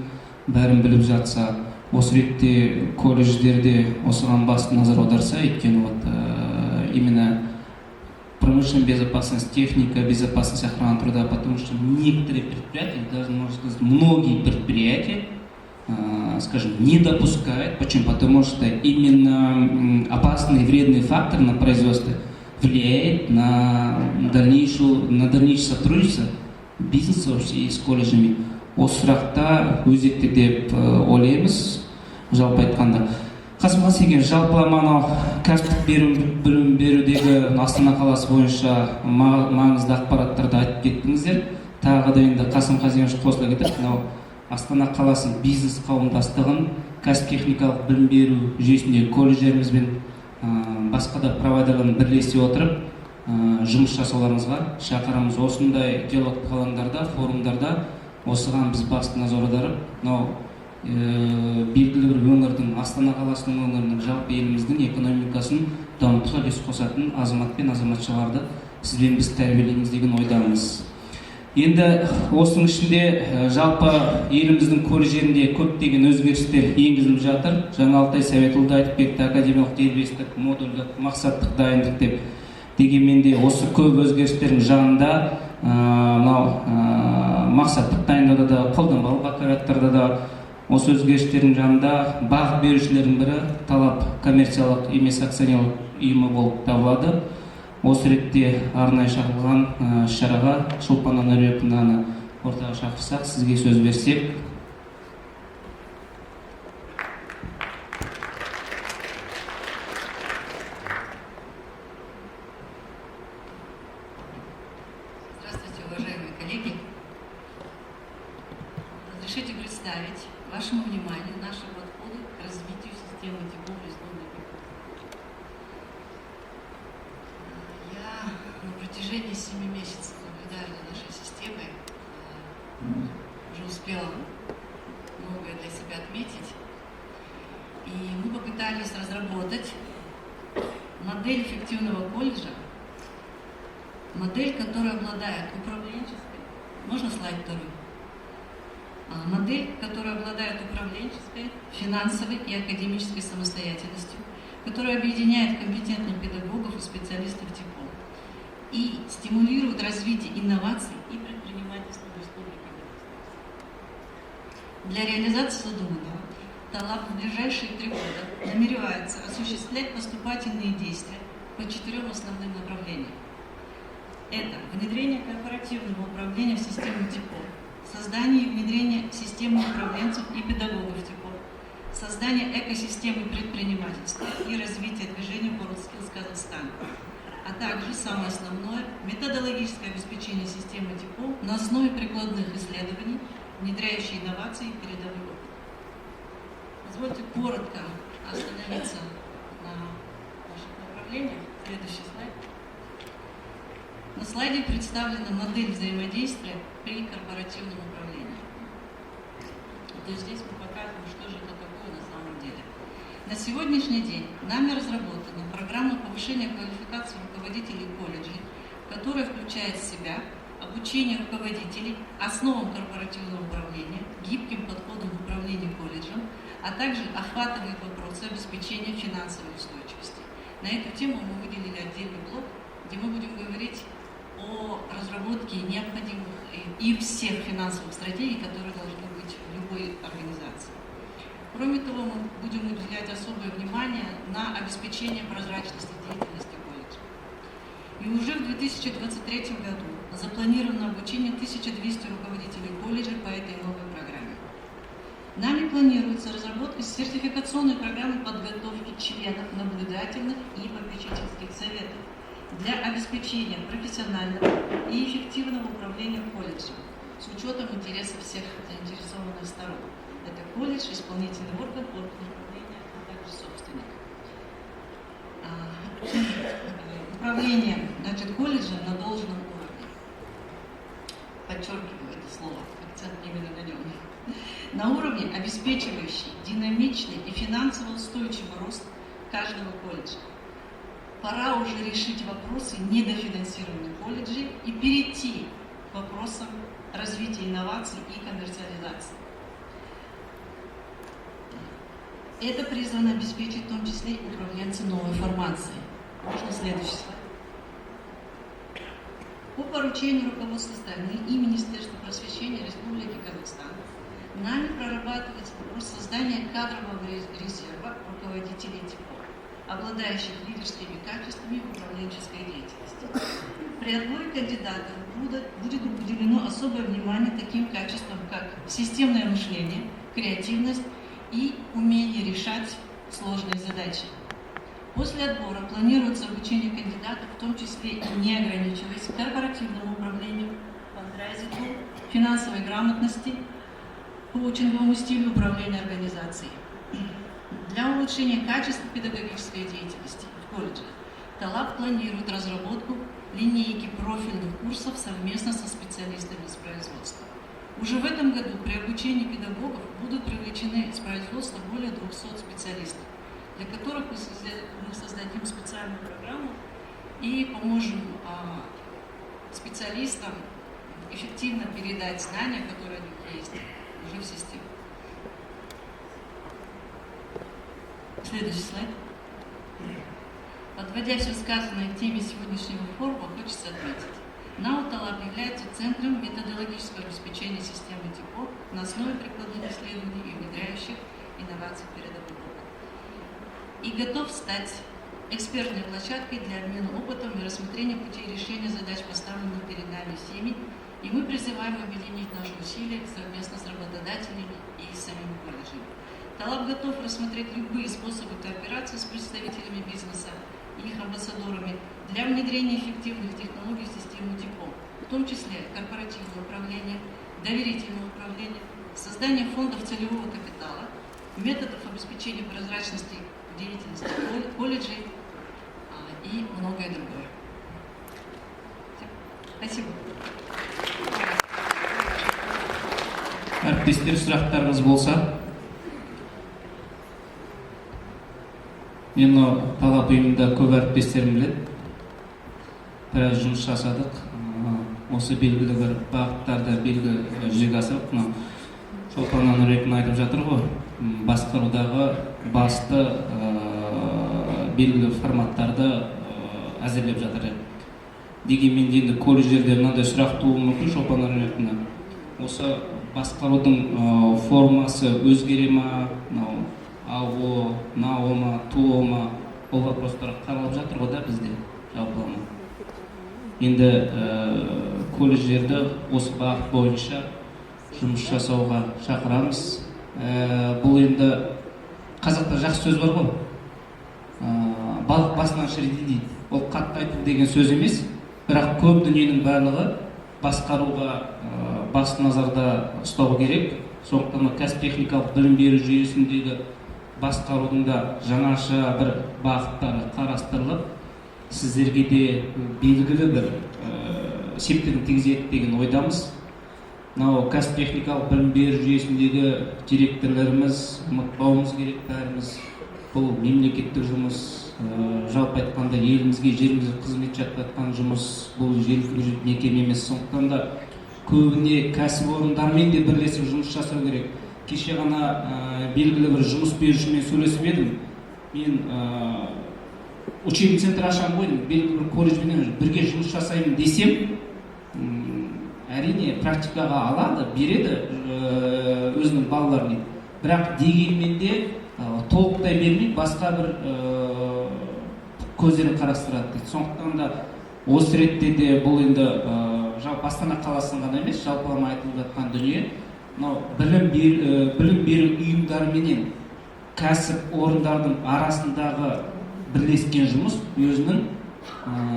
бәрін біліп жатса, осы ретте колледждерде осыған басты назар аударса, өйткені вот именно промышленная безопасность, техника безопасности, охрана труда, потому что некоторые предприятия, даже можно сказать, многие предприятия, скажем, не допускают. Почему? Потому что именно опасный и вредный фактор на производстве влияет на дальнейшее сотрудничество бизнеса и с колледжами. Осы сұрақта өзекті деп ойлаймыз, жалпы айтқанда. Қасым Қасеген, жалпы мынау кәсіптік білім берудегі Астана қаласы бойынша маңызды ақпараттарды айтып кеттіңіздер. Тағы да енді Қасым Қасенович қосыла кетіп, мынау Астана қаласының бизнес қауымдастығын кәсіп техникалық білім беру жүйесіндегі колледждерімізбен басқа да провайдерлармен бірлесе отырып жұмыс жасауларыңызға шақырамыз. Осындай диалогтық алаңдарда, форумдарда осыған біз басты назар аударып, мынау белгілі бір өңірдің, Астана қаласының өңірінің, жалпы еліміздің экономикасын дамытуға үлес қосатын азамат пен азаматшаларды сізбен біз тәрбиелейміз деген ойдамыз. Енді осының ішінде жалпы еліміздің колледждерінде көптеген өзгерістер енгізіліп жатыр. Жаңа Алтай Советұлы да айтып кетті, академиялық дербестік, модульдік, мақсаттық дайындық деп. Дегенмен де осы көп өзгерістердің жанында мынау мақсаттық дайындауда да, қолданбалы бакалавриаттарда да осы өзгерістердің жанында бағыт берушілердің бірі талап коммерциялық емес акционерлік ұйымы болып табылады. Осы ретте арнайы шақырылған шараға Шолпан Анарбековнаны ортаға шақырсақ, сізге сөз берсек. Здравствуйте, уважаемые коллеги. Разрешите представить вашему вниманию наши подходы к развитию системы диплома лесного пикета. Я на протяжении 7 месяцев наблюдаю за нашей системой, уже успела многое для себя отметить. И мы попытались разработать модель эффективного колледжа, модель, которая обладает управленческой, можно слайд второй? Модель, которая обладает управленческой, финансовой и академической самостоятельностью, которая объединяет компетентных педагогов и специалистов диплома и стимулирует развитие инноваций и предпринимательства в республике. Для реализации задуманного Талап в ближайшие 3 года намеревается осуществлять поступательные действия по 4 основным направлениям. Это внедрение корпоративного управления в систему ТИПО, создание и внедрение системы управленцев и педагогов ТИПО, создание экосистемы предпринимательства и развитие движения WorldSkills Казахстан, а также, самое основное, методологическое обеспечение системы ТИПО на основе прикладных исследований, внедряющие инновации и передовой опыт. Позвольте коротко остановиться на наших направлениях. Следующий слайд. На слайде представлена модель взаимодействия при корпоративном управлении. То есть здесь мы показываем, что же это такое на самом деле. На сегодняшний день нами разработана программа повышения квалификации руководителей колледжей, которая включает в себя обучение руководителей основам корпоративного управления, гибким подходом в управлении колледжем, а также охватывает вопросы обеспечения финансовой устойчивости. На эту тему мы выделили отдельный блок, где мы будем говорить о разработке необходимых и всех финансовых стратегий, которые должны быть в любой организации. Кроме того, мы будем уделять особое внимание на обеспечение прозрачности деятельности колледжа. И уже в 2023 году запланировано обучение 1200 руководителей колледжей по этой новой программе. Нами планируется разработка сертификационной программы подготовки членов наблюдательных и попечительских советов для обеспечения профессионального и эффективного управления колледжем с учетом интересов всех заинтересованных сторон. Это колледж, исполнительный орган, орган управления, а также собственник. Управление, колледжем на должном уровне. Подчеркиваю это слово, акцент именно на нем. На уровне, обеспечивающий динамичный и финансово устойчивый рост каждого колледжа. Пора уже решить вопросы недофинансирования колледжей и перейти к вопросам развития инноваций и коммерциализации. Это призвано обеспечить в том числе и управленцы новой формацией. Можно следующий слайд. По поручению руководства страны и Министерства просвещения Республики Казахстан нами прорабатывается вопрос создания кадрового резерва руководителей ТИПО, обладающих лидерскими качествами в управленческой деятельности. При отборе кандидатов будет уделено особое внимание таким качествам, как системное мышление, креативность и умение решать сложные задачи. После отбора планируется обучение кандидатов, в том числе и не ограничиваясь корпоративному управлению, фандрайзингу, финансовой грамотности, коучинговому стилю управления организацией. Для улучшения качества педагогической деятельности в колледжах Талап планирует разработку линейки профильных курсов совместно со специалистами из производства. Уже в этом году при обучении педагогов будут привлечены из производства более 200 специалистов, для которых мы создадим специальную программу и поможем специалистам эффективно передать знания, которые у них есть уже в системе. Следующий слайд. Подводя все сказанное к теме сегодняшнего форума, хочется отметить. НАУ Талап является центром методологического обеспечения системы ТИПО на основе прикладных исследований и внедряющих инноваций передового опыта. И готов стать экспертной площадкой для обмена опытом и рассмотрения путей решения задач, поставленных перед нами всеми, и мы призываем объединить наши усилия совместно с работодателями и самими колледжами. Талап готов рассмотреть любые способы кооперации с представителями бизнеса и их амбассадорами для внедрения эффективных технологий в систему ТИПО, в том числе корпоративное управление, доверительное управление, создание фондов целевого капитала, методов обеспечения прозрачности в деятельности колледжей и многое другое. Спасибо. Әріптестер, сұрақтарыңыз болса, мен Талап ұйымында көп әріптестерім біледі. Біраз жұмыс жасадық. Осы белгілі бір бағыттарда белгі жүзеге асырып, Шолпан Нұрекін айтып жатыр ғой, басқарудағы басты белгілі форматтарды әзірлеп жатыр. Дегенмен енді колледждерде мынандай сұрақ тууы мүмкін Шолпан Нұрекіне. Осы басқарудың формасы өзгере ма, мынау АО, НАО ма, ТО ма, ол вопростар қаралып жатыр ғой да бізде жалпылама. Енді колледждерді осы бағыт бойынша жұмыс жасауға шақырамыз. Бұл енді қазақта жақсы сөз бар ғой, балық басынан шіриді дейді. Ол қатты айту деген сөз емес, бірақ көп дүниенің барлығы басқаруға басты назарда ұстау керек. Сондықтан кәсіп техникалық білім беру жүйесіндегі басқарудың да жаңаша бір бағыттары қарастырылып, сіздерге де белгілі бір септігін тигізеді деген ойдамыз. Мынау кәсіп техникалық білім беру жүйесіндегі директорларымыз ұмытпауымыз керек бәріміз. Бұл мемлекеттік жұмыс, жалпы айтқанда елімізге, жерімізге қызмет жатқан жұмыс, бұл жергілікті мекеме емес. Сондықтан да көбіне кәсіпорындармен де бірлесіп жұмыс жасау керек. Кеше ғана белгілі бір жұмыс берушімен сөйлесіп едім. Мен учебный центр ашам ғой, белгілі бір колледжбен бірге жұмыс жасаймын десем, әрине практикаға алады, береді өзінің балаларын. Бірақ дегенмен де толықтай бермей, басқа бір көздерін қарастырады. Сондықтан да осы ретте де бұл енді жалпы Астана қаласының ғана емес, жалпылама айтылып жатқан дүние. Білім беру ұйымдарыменен кәсіп орындардың арасындағы бірлескен жұмыс өзінің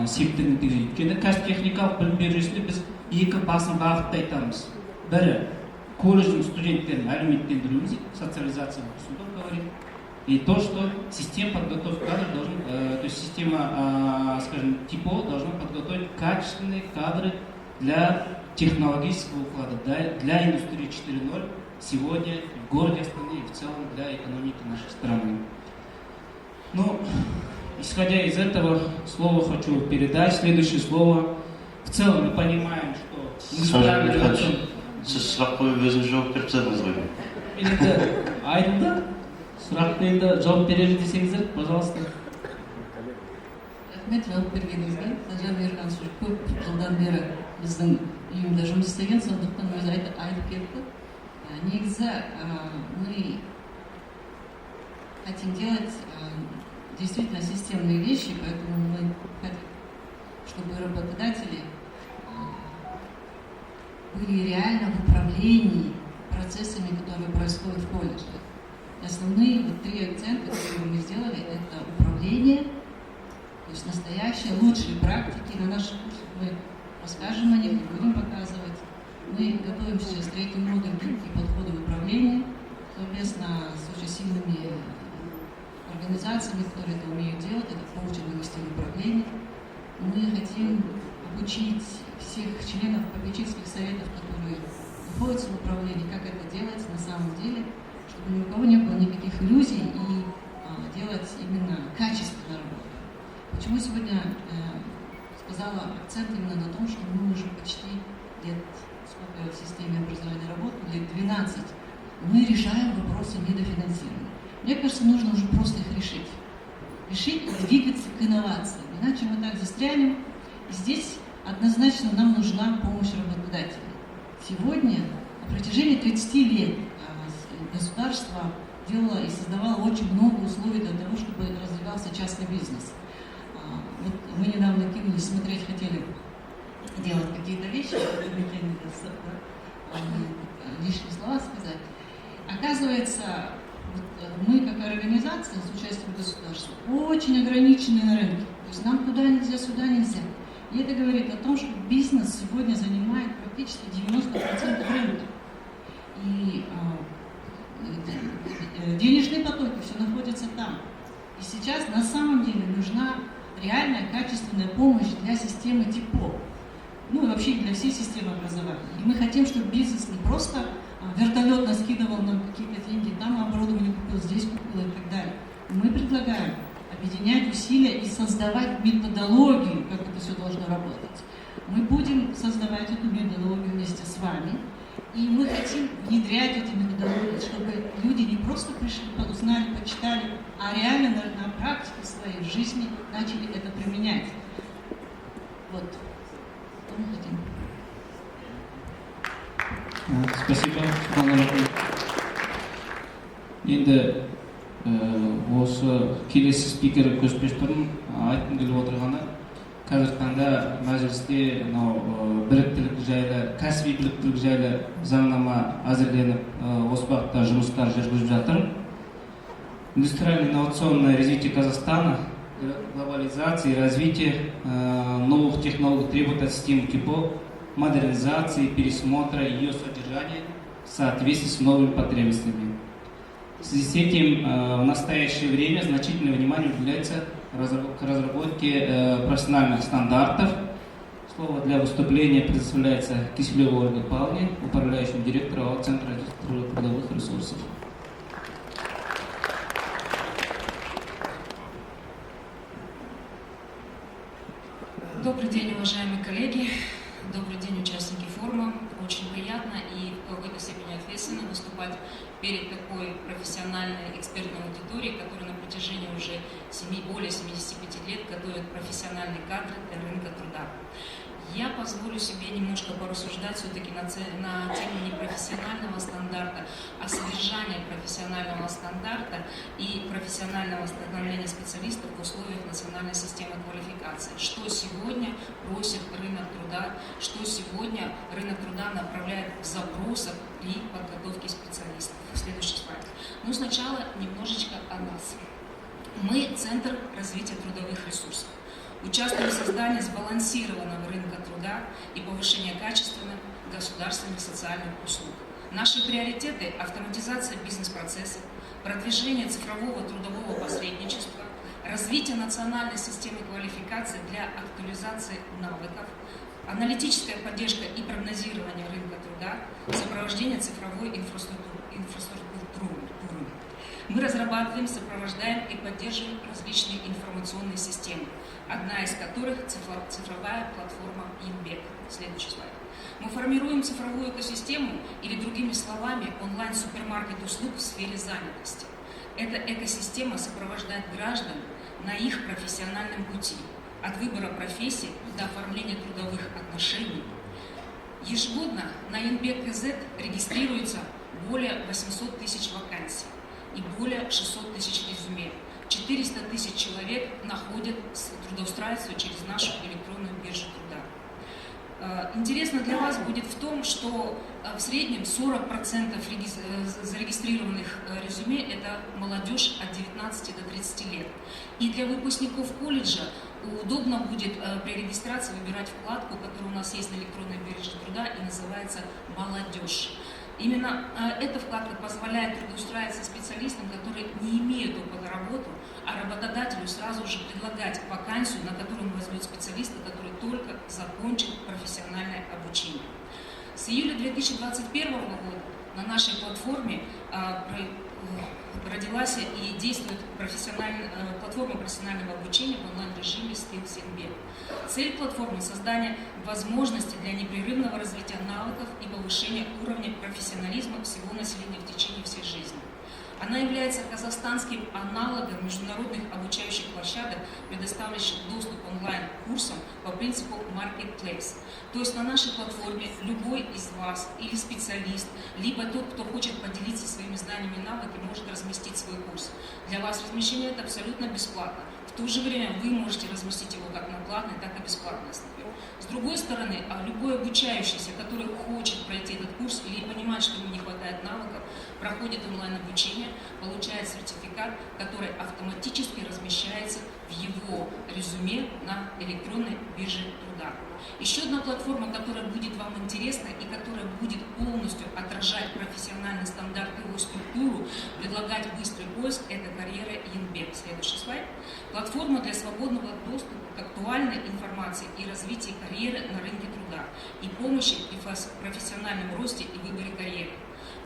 септігін тигізеді. Өйткені кәсіп техникалық білім беру жүйесінде біз екі басын бағытта айтамыз. Бірі колледждің студенттерін әлеуметтендіруіміз, социализация говорит. И то, что система подготовки кадров должен, то есть система, скажем, ТИПО должна подготовить качественные кадры для технологического уклада, для индустрии 4.0 сегодня в городе Астане и в целом для экономики нашей страны. Ну, исходя из этого, слово хочу передать. Следующее слово. В целом мы понимаем, что мы справились в этом. Сіз сұрақ қойып өзіңіз жауап беріп тастадыңыз ғой. Енді айтылды. Сұрақты енді жауап берер десеңіздер, пожалуйста. Рахмет, жауап бергеніңізге. Сәжан Ерғансыз көп жылдан бері біздің ұйымда жұмыс істеген, сондықтан өзі айтып кетті. Негізі мы хотим делать действительно системные вещи, поэтому мы хотим, чтобы работодатели были реально в управлении процессами, которые происходят в колледже. Основные три акцента, которые мы сделали, это управление, то есть настоящие лучшие практики. На наших курсах мы расскажем о них и будем показывать. Мы готовим сейчас третий модуль гибкие подходы в управлении, соответственно, с очень сильными организациями, которые это умеют делать, это коучинговый стиль управления. Мы хотим обучить всех членов попечительских советов, которые находятся в управлении, как это делается на самом деле, чтобы ни у кого не было никаких иллюзий и делать именно качественно работу. Почему сегодня сказала акцент именно на том, что мы уже почти лет, сколько я в системе образования работаю, лет 12, мы решаем вопросы недофинансирования. Мне кажется, нужно уже просто их решить. Решить и двигаться к инновациям. Иначе мы так застрянем. И здесь однозначно нам нужна помощь работодателей. Сегодня, на протяжении 30 лет, государство делало и создавало очень много условий для того, чтобы развивался частный бизнес. Вот мы недавно кинулись смотреть, хотели делать какие-то вещи, лишние слова сказать. Оказывается, мы как организация с участием государства очень ограничены на рынке. То есть нам туда нельзя, сюда нельзя. И это говорит о том, что бизнес сегодня занимает практически 90% рынка. И денежные потоки все находятся там. И сейчас на самом деле нужна реальная качественная помощь для системы ТИПО. Ну и вообще для всей системы образования. И мы хотим, чтобы бизнес не просто вертолетно скидывал нам какие-то деньги, там оборудование купил, здесь купил и так далее. Мы предлагаем объединять усилия и создавать методологию, как это все должно работать. Мы будем создавать эту методологию вместе с вами, и мы хотим внедрять эти методологии, чтобы люди не просто пришли, узнали, почитали, а реально на практике своей в жизни начали это применять. Вот. Что мы хотим. Спасибо. Енді осы келесі спикер көшпес бұрын айтқым келіп отырғаны, қазіргі таңда мәжілісте біліктілік жайлы, кәсіби біліктілік жайлы заңнама әзірленіп, осы бағытта жұмыстар жүргізіп жатыр. Индустриально-инновационное развитие Казахстана, глобализация и развитие новых технологий требует от стимулки по модернизации, пересмотра ее содержания в соответствии с новыми потребностями. В связи с этим в настоящее время значительное внимание уделяется разработке профессиональных стандартов. Слово для выступления предоставляется Киселевой Ольге Павловне, управляющему директору Центра трудовых ресурсов. Добрый день, уважаемые коллеги. Добрый день, участники форума. Очень приятно и в какой-то степени ответственно выступать перед такой профессиональной экспертной аудиторией, которая на протяжении уже более 75 лет готовит профессиональные кадры для рынка труда. Я позволю себе немножко порассуждать все-таки на тему не профессионального стандарта, а содержания профессионального стандарта и профессионального становления специалистов в условиях национальной системы квалификации. Что сегодня просит рынок труда, что сегодня рынок труда направляет в запросах при подготовке специалистов. Следующий слайд. Ну, сначала немножечко о нас. Мы Центр развития трудовых ресурсов. Участвуем в создании сбалансированного рынка труда и повышения качественных государственных социальных услуг. Наши приоритеты – автоматизация бизнес-процессов, продвижение цифрового трудового посредничества, развитие национальной системы квалификации для актуализации навыков, аналитическая поддержка и прогнозирование рынка труда, сопровождение цифровой инфраструктуры. Мы разрабатываем, сопровождаем и поддерживаем различные информационные системы, одна из которых цифровая платформа Инбек. Следующий слайд. Мы формируем цифровую экосистему, или другими словами, онлайн-супермаркет услуг в сфере занятости. Эта экосистема сопровождает граждан на их профессиональном пути, от выбора профессии до оформления трудовых отношений. Ежегодно на Инбек.кз регистрируется более 800 тысяч вакансий и более 600 тысяч резюме. 400 тысяч человек трудоустраиваются через нашу электронную биржу труда. Интересно для вас будет в том, что в среднем 40% зарегистрированных резюме – это молодежь от 19 до 30 лет. И для выпускников колледжа удобно будет при регистрации выбирать вкладку, которая у нас есть на электронной бирже труда и называется «Молодежь». Именно эта вкладка позволяет трудоустраиваться специалистам, которые не имеют опыта работы, а работодателю сразу же предлагать вакансию, на которую он возьмет специалиста, который только закончил профессиональное обучение. С июля 2021 года на нашей платформе родилась и действует платформа профессионального обучения в онлайн-режиме Skills Inbek. Цель платформы – создание возможности для непрерывного развития навыков и повышения уровня профессионализма всего населения в течение всей жизни. Она является казахстанским аналогом международных обучающих площадок, предоставляющих доступ онлайн-курсам по принципу Marketplace. То есть на нашей платформе любой из вас или специалист, либо тот, кто хочет поделиться своими знаниями и навыками, может разместить свой курс. Для вас размещение это абсолютно бесплатно. В то же время вы можете разместить его как на платной, так и бесплатной основе. С другой стороны, любой обучающийся, который хочет пройти этот курс или понимает, что ему не хватает навыков, проходит онлайн-обучение, получает сертификат, который автоматически размещается в его резюме на электронной бирже труда. Еще одна платформа, которая будет вам интересна и которая будет полностью отражать профессиональный стандарт и его структуру, предлагать быстрый поиск, это карьера Инбек. Следующий слайд. Платформа для свободного доступа к актуальной информации и развития карьеры на рынке труда и помощи в профессиональном росте и выборе карьеры.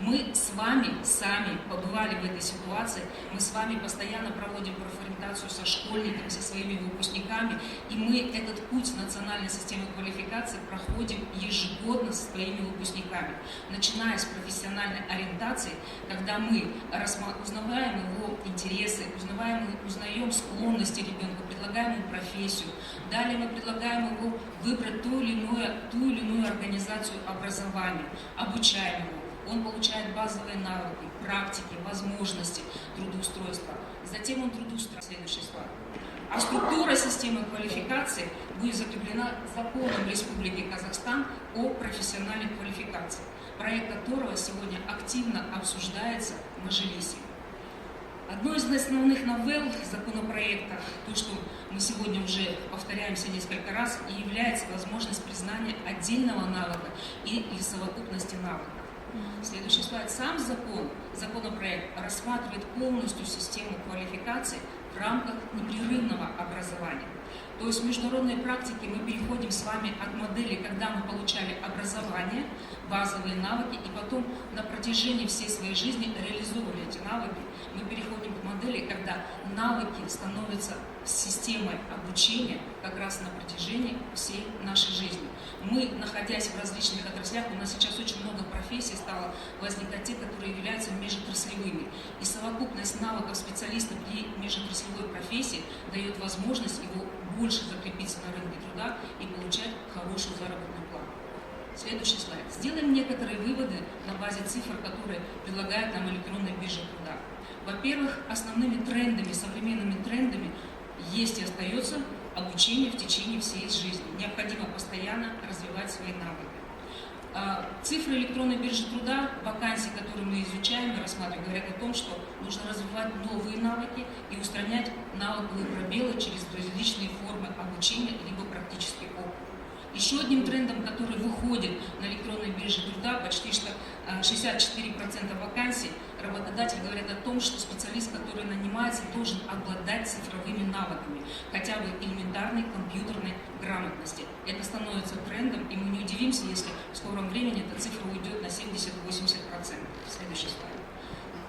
Мы с вами сами побывали в этой ситуации, мы с вами постоянно проводим профориентацию со школьниками, со своими выпускниками, и мы этот путь национальной системы квалификации проходим ежегодно со своими выпускниками, начиная с профессиональной ориентации, когда мы узнаваем его интересы, узнаем склонности ребенка, предлагаем ему профессию, далее мы предлагаем ему выбрать ту или иную организацию образования, обучаем его. Он получает базовые навыки, практики, возможности трудоустройства. Затем он трудоустраивается. Следующий слайд. А структура системы квалификации будет закреплена законом Республики Казахстан о профессиональной квалификации, проект которого сегодня активно обсуждается в Мажилисе. Одной из основных новелл законопроекта, то, что мы сегодня уже повторяемся несколько раз, и является возможность признания отдельного навыка или совокупности навыков. Следующий слайд. Сам законопроект рассматривает полностью систему квалификации в рамках непрерывного образования. То есть в международной практике мы переходим с вами от модели, когда мы получали образование, базовые навыки, и потом на протяжении всей своей жизни реализовывали эти навыки. Мы переходим к модели, когда навыки становятся системой обучения как раз на протяжении всей нашей жизни. Мы, находясь в различных отраслях, у нас сейчас очень много профессий стало возникать те, которые являются межотраслевыми. И совокупность навыков специалиста при межотраслевой профессии дает возможность его больше закрепиться на рынке труда и получать хорошую заработную плату. Следующий слайд. Сделаем некоторые выводы на базе цифр, которые предлагает нам электронная биржа труда. Во-первых, основными трендами, современными трендами есть и остается обучение в течение всей жизни. Необходимо постоянно развивать свои навыки. Цифры электронной биржи труда, вакансии, которые мы изучаем и рассматриваем, говорят о том, что нужно развивать новые навыки и устранять навыковые пробелы через различные формы обучения либо практический опыт. Еще одним трендом, который выходит на электронной бирже труда, почти что 64% вакансий, работодатели говорят о том, что специалист, который нанимается, должен обладать цифровыми навыками, хотя бы элементарной компьютерной грамотности. Это становится трендом, и мы не удивимся, если в скором времени эта цифра уйдет на 70-80%. Следующий слайд.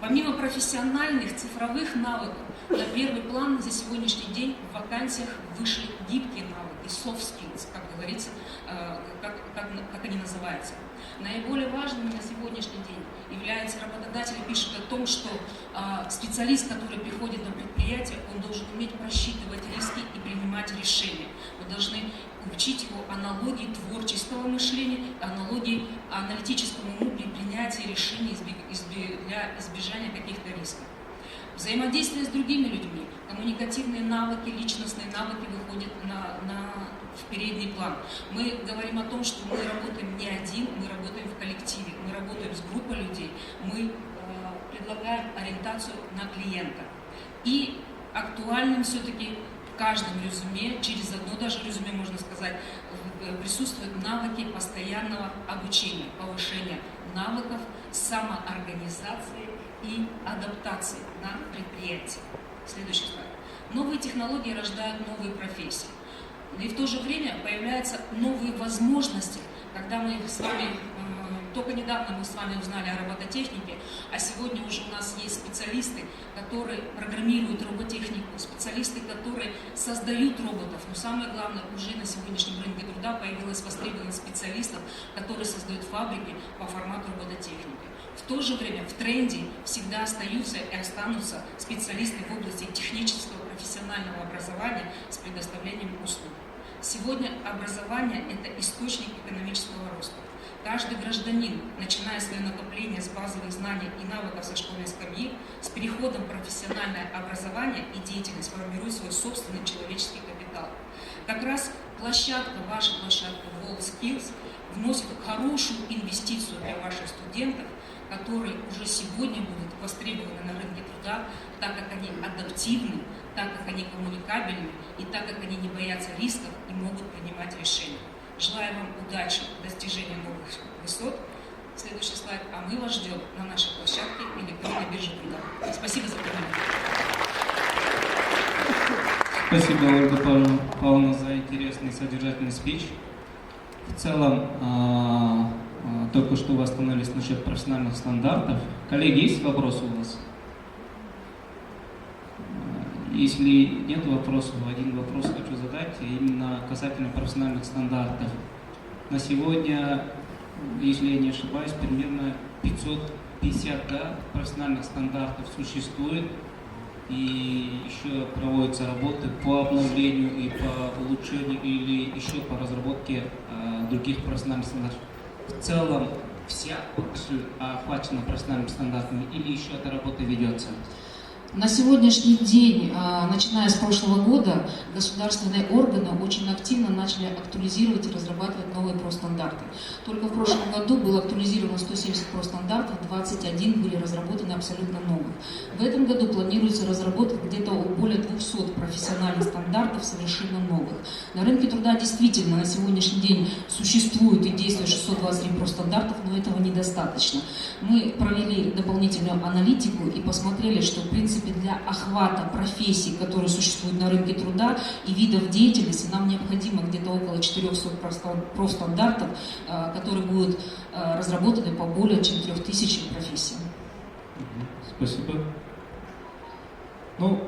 Помимо профессиональных цифровых навыков, на первый план за сегодняшний день в вакансиях вышли гибкие навыки, soft skills, как говорится, как они называются. Наиболее важным на сегодняшний день является, работодатели пишут о том, что специалист, который приходит на предприятие, он должен уметь просчитывать риски и принимать решения. Вы должны учить его аналогии творческого мышления, аналогии аналитическому уму при принятии решений для избежания каких-то рисков. Взаимодействие с другими людьми, коммуникативные навыки, личностные навыки выходят в передний план. Мы говорим о том, что мы работаем не один, мы работаем в коллективе, мы работаем с группой людей, мы предлагаем ориентацию на клиента. И актуальным все-таки в каждом резюме, через одно даже резюме, можно сказать, присутствуют навыки постоянного обучения, повышения навыков самоорганизации и адаптации на предприятии. Следующий слайд. Новые технологии рождают новые профессии. И в то же время появляются новые возможности, когда мы с вами, только недавно мы с вами узнали о робототехнике, а сегодня уже у нас есть специалисты, которые программируют роботехнику, специалисты, которые создают роботов. Но самое главное, уже на сегодняшнем рынке труда появилась востребованность специалистов, которые создают фабрики по формату робототехники. В то же время в тренде всегда остаются и останутся специалисты в области технического профессионального образования с предоставлением услуг. Сегодня образование – это источник экономического роста. Каждый гражданин, начиная свое накопление с базовых знаний и навыков со школьной скамьи, с переходом в профессиональное образование и деятельность формирует свой собственный человеческий капитал. Как раз площадка, ваша площадка WorldSkills вносит хорошую инвестицию для ваших студентов, которые уже сегодня будут востребованы на рынке труда, так как они адаптивны, так как они коммуникабельны и так как они не боятся рисков и могут принимать решения. Желаю вам удачи в достижении новых высот. Следующий слайд. А мы вас ждем на нашей площадке электронной биржи труда. Спасибо за внимание. Спасибо, Ольга Павловна, за интересный и содержательный спич. В целом, только что вы остановились насчет профессиональных стандартов. Коллеги, есть вопросы у вас? Если нет вопросов, один вопрос хочу задать, именно касательно профессиональных стандартов. На сегодня, если я не ошибаюсь, примерно 550 профессиональных стандартов существует, и еще проводятся работы по обновлению и по улучшению, или еще по разработке других профессиональных стандартов. В целом, вся отрасль охвачена профессиональными стандартами, или еще эта работа ведется? На сегодняшний день, начиная с прошлого года, государственные органы очень активно начали актуализировать и разрабатывать новые профстандарты. Только в прошлом году было актуализировано 170 профстандартов, 21 были разработаны абсолютно новых. В этом году планируется разработать где-то более 200 профессиональных стандартов совершенно новых. На рынке труда действительно на сегодняшний день существует и действует 623 профстандартов, но этого недостаточно. Мы провели дополнительную аналитику и посмотрели, что в принципе для охвата профессий, которые существуют на рынке труда и видов деятельности, нам необходимо где-то около 400 профстандартов, которые будут разработаны по более чем 3000 профессиям. Спасибо. Ну,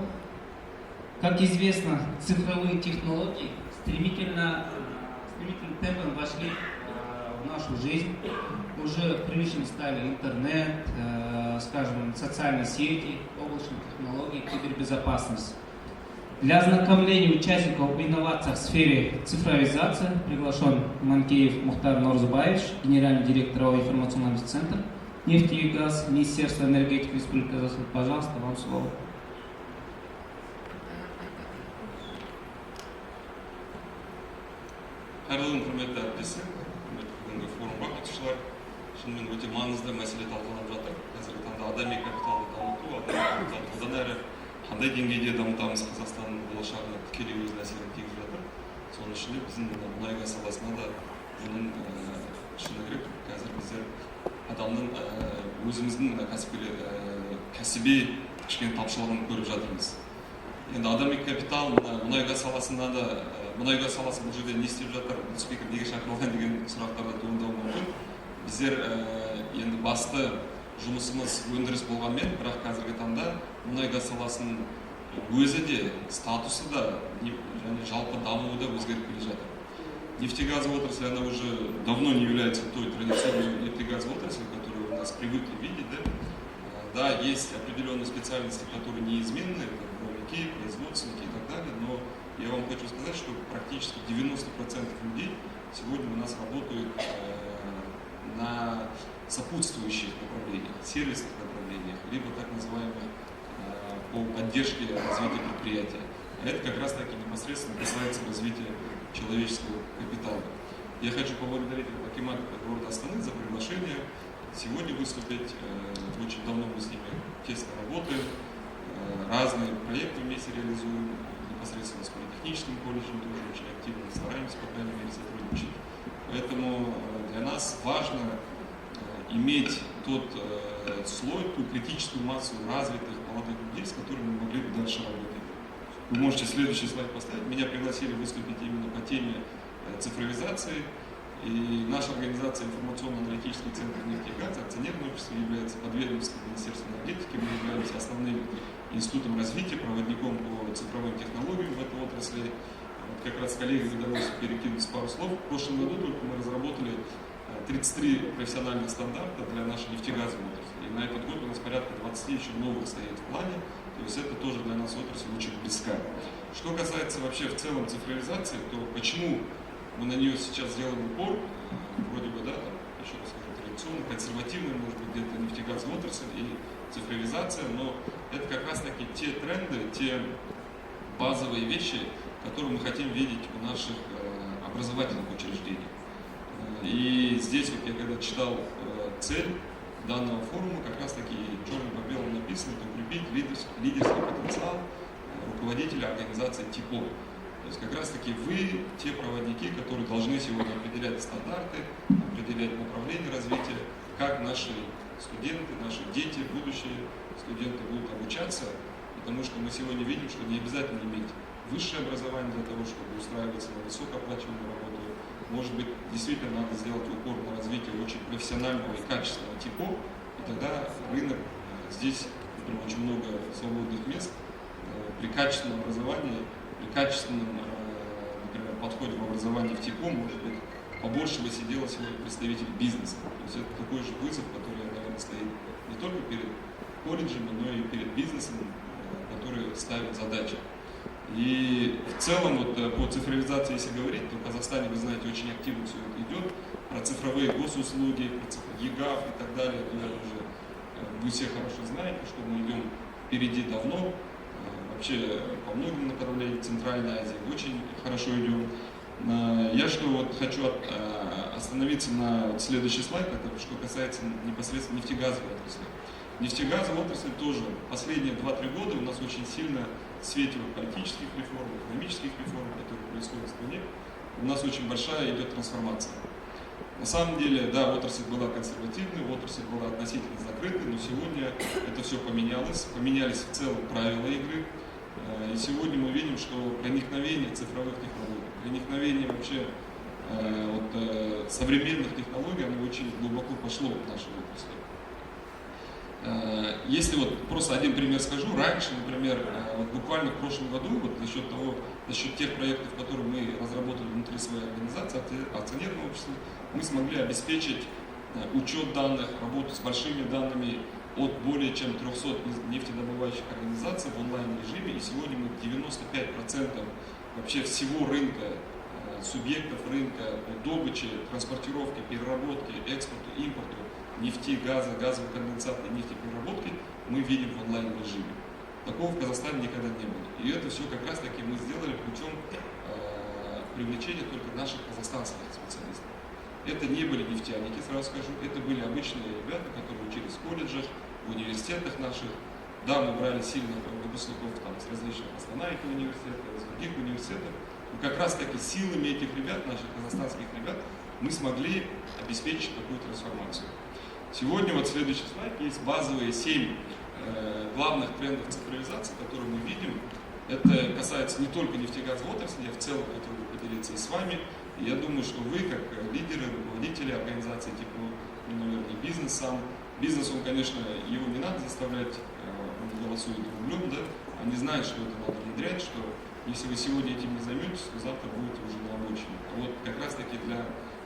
как известно, цифровые технологии стремительным темпом вошли в нашу жизнь. Уже привычными стали интернет, скажем, социальные сети, облачные технологии, кибербезопасность. Для ознакомления участников инноваций в сфере цифровизации приглашен Манкеев Мухтар Норзубаевич, генеральный директор ООО «Информационный центр нефти и газ», Министерство энергетики Республики Казахстан. Пожалуйста, вам слово. Қайырлы құрметті әріптестер, бүгінгі форумға қатысушылар, шынымен өте маңызды мәселе талқыланып жатыр. Қазіргі таңда адами капиталды дамыту, адами капиталды одан әрі қандай деңгейде дамытамыз, Қазақстанның болашағына тікелей өз әсерін тигізіп жатыр. Соның ішінде біздің мұнай газ саласына да бұның шыны керек. Қазір біздер адамның өзіміздің кәсіби кішкене тапшылығын көріп жатырмыз. Енді адами капитал мұнай газ саласында да мұнай газ саласы бұл жерде не істеп жатыр, спикер неге шақырылған деген сұрақтар да туындауы мүмкін. Біздер енді басты жұмысымыз өндіріс болғанмен, бірақ қазіргі таңда мұнай газ саласының өзі де, статусы да және жалпы дамуы да өзгеріп келе жатыр. Нефтегазовая отрасль, она уже давно не является той традиционной нефтегазовой отраслью, которую у нас привыкли видеть. Да, есть определенные специальности, которые неизменны, как буровики, производственники и так далее, но я вам хочу сказать, что практически 90% людей сегодня у нас работают на сопутствующих направлениях, сервисных направлениях, либо так называемых по поддержке развития предприятия. А это как раз таки непосредственно касается развития человеческого капитала. Я хочу поблагодарить акимата города Астаны за приглашение сегодня выступить. Очень давно мы с ними тесно работаем, разные проекты вместе реализуем, непосредственно с политехническим колледжем тоже очень активно стараемся, по крайней мере, сотрудничать. Поэтому для нас важно иметь тот слой, ту критическую массу развитых молодых людей, с которыми мы могли бы дальше работать. Вы можете следующий слайд поставить. Меня пригласили выступить именно по теме цифровизации. И наша организация Информационно-аналитический центр нефти и газа, акционерное общество, является подведомством Министерства энергетики. Мы являемся основным институтом развития, проводником по цифровым технологиям в этой отрасли. Вот как раз с коллегами удалось перекинуть пару слов. В прошлом году только мы разработали 33 профессиональных стандарта для нашей нефтегазовой отрасли. И на этот год у нас порядка 20 еще новых стоит в плане. То есть это тоже для нас отрасль очень близка. Что касается вообще в целом цифровизации, то почему мы на нее сейчас делаем упор, вроде бы, да, там, еще раз скажу, традиционно, консервативная, может быть, где-то нефтегазовая отрасль и цифровизация, но это как раз таки те тренды, те базовые вещи, которые мы хотим видеть у наших образовательных учреждений. И здесь вот я когда читал цель данного форума, как раз таки черным по белому написано, это укрепить лидерский потенциал руководителя организации ТИПО. То есть как раз таки вы те проводники, которые должны сегодня определять стандарты, определять направление развития, как наши студенты, наши дети, будущие студенты будут обучаться, потому что мы сегодня видим, что не обязательно иметь высшее образование для того, чтобы устраиваться на высокооплачиваемую работу. Может быть, действительно надо сделать упор на развитие очень профессионального и качественного ТИПО, и тогда рынок, здесь, например, очень много свободных мест, при качественном образовании, при качественном, например, подходе в образовании в ТИПО, может быть, побольше бы сидело сегодня представителей бизнеса. То есть это такой же вызов, который, наверное, стоит не только перед колледжами, но и перед бизнесом, который ставит задачи. И в целом, вот, по цифровизации, если говорить, то в Казахстане, вы знаете, очень активно все это идет. Про цифровые госуслуги, про ЕГАВ и так далее. Наверное, уже вы все хорошо знаете, что мы идем впереди давно. Вообще по многим направлениям Центральной Азии очень хорошо идем. Я что вот хочу остановиться на следующий слайд, это что касается непосредственно нефтегазовой отрасли. Нефтегазовая отрасль тоже последние 2-3 года у нас очень сильно в свете политических реформ, экономических реформ, которые происходят в стране, у нас очень большая идет трансформация. На самом деле, да, отрасль была консервативной, отрасль была относительно закрытой, но сегодня это все поменялось, поменялись в целом правила игры. И сегодня мы видим, что проникновение цифровых технологий, проникновение вообще современных технологий, оно очень глубоко пошло в нашу отрасль. Если вот просто один пример скажу, раньше, например, вот буквально в прошлом году, вот за счет тех проектов, которые мы разработали внутри своей организации, акционерного общества, мы смогли обеспечить учет данных, работу с большими данными от более чем 300 нефтедобывающих организаций в онлайн-режиме, и сегодня мы 95% вообще всего рынка, субъектов рынка, от добычи, транспортировки, переработки, экспорту, импорту нефти, газа, газового конденсата и нефтепереработки мы видим в онлайн-режиме. Такого в Казахстане никогда не было. И это все как раз таки мы сделали путем привлечения только наших казахстанских специалистов. Это не были нефтяники, сразу скажу, это были обычные ребята, которые учились в колледжах, в университетах наших. Да, мы брали сильных выпускников там, с различных Астана университетов, из других университетов. Но как раз таки силами этих ребят, наших казахстанских ребят, мы смогли обеспечить такую трансформацию. Сегодня вот следующий слайд, есть базовые 7 главных трендов цифровизации, которые мы видим. Это касается не только нефтегазовой отрасли, я в целом хотел бы поделиться и с вами. И я думаю, что вы, как лидеры, руководители организации, типа, наверное, бизнес сам. Бизнес, он, конечно, его не надо заставлять, он голосует рублем, да? Они знают, что это надо внедрять, что если вы сегодня этим не займетесь, то завтра будете уже на обочине. А вот как раз таки для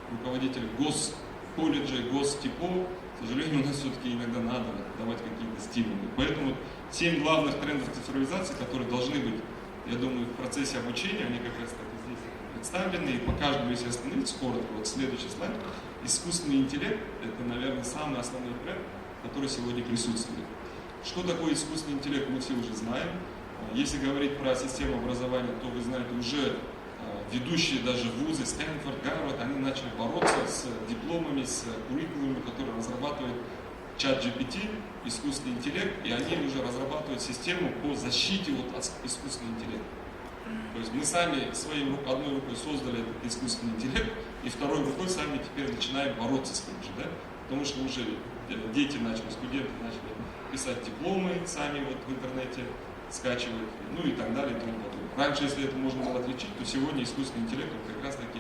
руководителей госколледжей, гостипо, к сожалению, у нас все-таки иногда надо давать какие-то стимулы. Поэтому 7 главных трендов цифровизации, которые должны быть, я думаю, в процессе обучения, они как раз таки здесь представлены. И по каждому, если остановиться коротко, вот следующий слайд. Искусственный интеллект – это, наверное, самый основной тренд, который сегодня присутствует. Что такое искусственный интеллект, мы все уже знаем. Если говорить про систему образования, то вы знаете, уже ведущие даже вузы, Стэнфорд, Гарвард, они начали бороться с дипломами, с куррикулумами, которые разрабатывает ChatGPT, искусственный интеллект, и они уже разрабатывают систему по защите от искусственного интеллекта. То есть мы сами своей одной рукой создали этот искусственный интеллект, и второй рукой сами теперь начинаем бороться с ним же, да? Потому что уже дети начали, студенты начали писать дипломы сами вот в интернете, скачивать, ну и так далее и тому подобное. Раньше, если это можно было отличить, то сегодня искусственный интеллект он как раз таки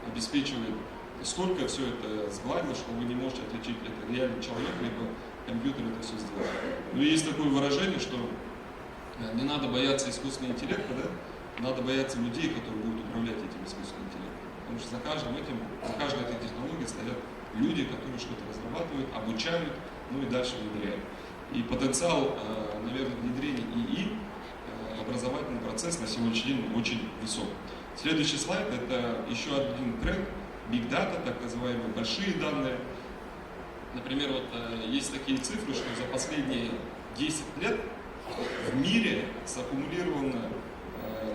обеспечивает, сколько все это сгладило, что вы не можете отличить, это реальный человек, либо компьютер это все сделает. Но есть такое выражение, что не надо бояться искусственного интеллекта, да? Надо бояться людей, которые будут управлять этим искусственным интеллектом. Потому что за каждой этой технологией стоят люди, которые что-то разрабатывают, обучают, ну и дальше внедряют. И потенциал, наверное, внедрения ИИ, образовательный процесс на сегодняшний день очень высок. Следующий слайд – это еще один тренд – Big Data, так называемые большие данные. Например, вот есть такие цифры, что за последние 10 лет в мире саккумулировано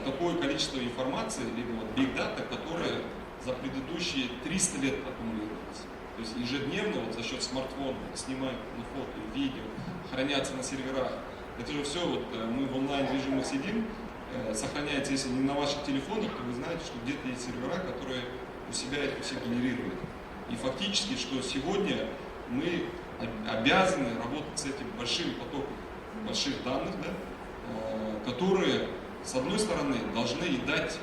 такое количество информации, либо вот Big Data, которое за предыдущие 300 лет аккумулировалось. То есть ежедневно вот за счет смартфона снимают на фото, видео, хранятся на серверах. Это же все, вот мы в онлайн-режимах сидим, сохраняется, если не на ваших телефонах, то вы знаете, что где-то есть сервера, которые у себя это все генерируют. И фактически, что сегодня мы обязаны работать с этим большим потоком больших данных, да, которые с одной стороны, должны и дать,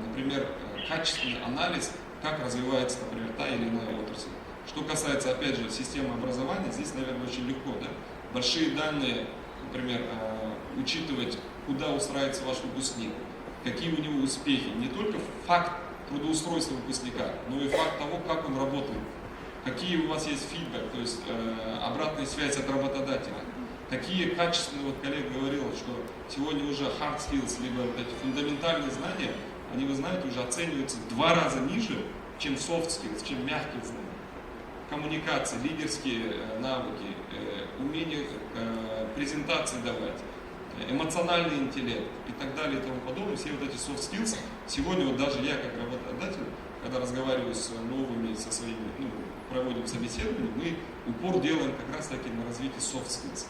например, качественный анализ, как развивается, например, та или иная отрасль. Что касается, опять же, системы образования, здесь, наверное, очень легко, да? Большие данные, например, учитывать, куда устраивается ваш выпускник, какие у него успехи, не только факт трудоустройства выпускника, но и факт того, как он работает, какие у вас есть фидбэк, то есть обратная связь от работодателя, какие качественные, вот коллега говорил, что сегодня уже hard skills, либо вот эти фундаментальные знания, они, вы знаете, уже оцениваются в 2 раза ниже, чем soft skills, чем мягкие знания. Коммуникации, лидерские навыки, умение презентации давать, эмоциональный интеллект и так далее и тому подобное, все вот эти soft skills. Сегодня вот даже я как работодатель, когда разговариваю с новыми, со своими, проводим собеседование, мы упор делаем как раз таки на развитие soft skills.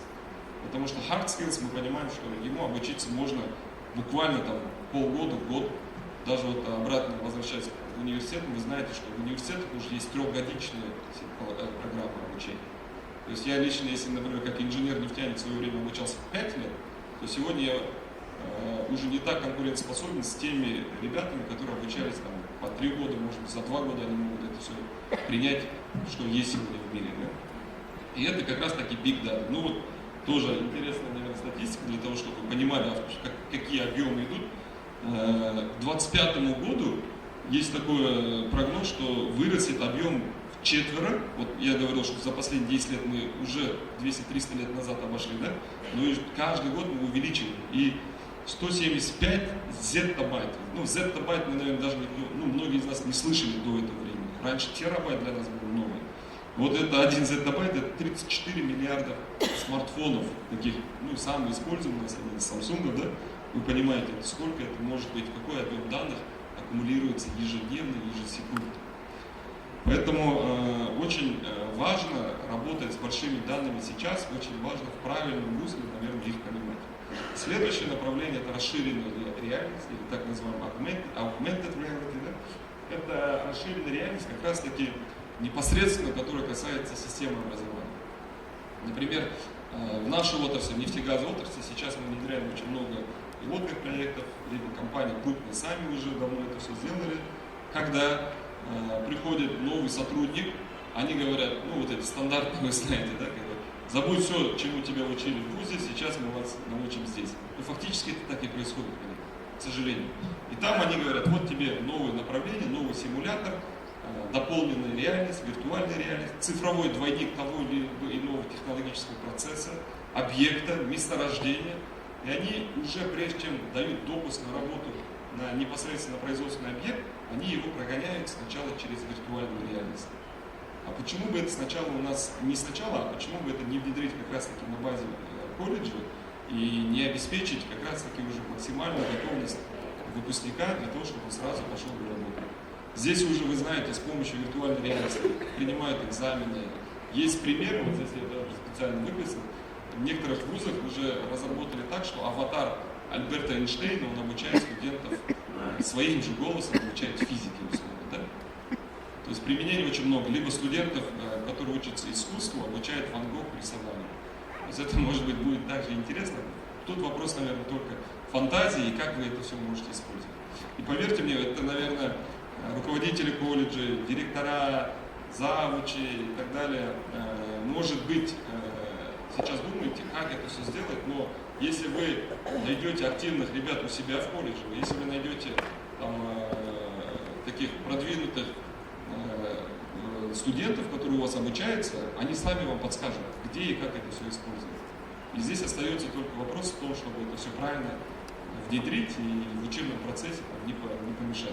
Потому что hard skills мы понимаем, что ему обучиться можно буквально там полгода, год. Даже вот обратно возвращаясь к университету, вы знаете, что в университетах уже есть 3-годичная программа обучения. То есть я лично, если, например, как инженер-нефтяник в свое время обучался 5 лет, то сегодня я уже не так конкурентоспособен с теми ребятами, которые обучались там, по 3 года, может быть, за 2 года они могут это все принять, что есть сегодня в мире. Да? И это как раз таки big data. Ну вот тоже интересная, наверное, статистика для того, чтобы вы понимали, какие объемы идут. К 2025 году есть такой прогноз, что вырастет объем в 4. Вот я говорил, что за последние 10 лет мы уже 200-300 лет назад обошли, да? Но и каждый год мы увеличиваем. И 175 зеттабайт. Зеттабайт мы, наверное, даже многие из нас не слышали до этого времени. Раньше терабайт для нас был много. Вот это 1 зеттабайт, это 34 миллиарда смартфонов, таких, самые используемые, особенно Samsung, да? Вы понимаете, сколько это может быть, какой объем данных аккумулируется ежедневно, ежесекундно. Поэтому очень важно работать с большими данными сейчас, очень важно в правильном русле, наверное, их понимать. Следующее направление – это расширенная реальность, или так называемая augmented reality. Да? Это расширенная реальность как раз таки непосредственно, которая касается системы образования. Например, в нашей отрасли, нефтегазовой отрасли, сейчас мы внедряем очень много пилотных проектов, либо компании крупные сами уже давно это все сделали, когда приходит новый сотрудник, они говорят, вот эти стандартные, вы знаете, да, забудь все, чему тебя учили в вузе, сейчас мы вас научим здесь. Но фактически это так и происходит, к сожалению. И там они говорят, вот тебе новое направление, новый симулятор, дополненная реальность, виртуальная реальность, цифровой двойник того или иного технологического процесса, объекта, месторождения. И они уже, прежде чем дают допуск на работу на непосредственно производственный объект, они его прогоняют сначала через виртуальную реальность. А почему бы это сначала у нас, не сначала, а почему бы это не внедрить как раз таки на базе колледжа и не обеспечить как раз таки уже максимальную готовность выпускника для того, чтобы он сразу пошел в работу. Здесь уже, вы знаете, с помощью виртуальной реальности принимают экзамены. Есть примеры, вот здесь я даже специально выписал, в некоторых вузах уже разработали так, что аватар Альберта Эйнштейна, он обучает студентов своим же голосом, обучает физике, условно, да? То есть применений очень много. Либо студентов, которые учатся искусству, обучают Ван Гог рисованию. То есть это, может быть, будет также интересно. Тут вопрос, наверное, только фантазии и как вы это все можете использовать. И поверьте мне, это, наверное, руководители колледжей, директора, завучи и так далее, может быть, сейчас думаете, как это все сделать, но если вы найдете активных ребят у себя в колледже, если вы найдете там, таких продвинутых студентов, которые у вас обучаются, они сами вам подскажут, где и как это все использовать. И здесь остается только вопрос в том, чтобы это все правильно внедрить и в учебном процессе не помешать.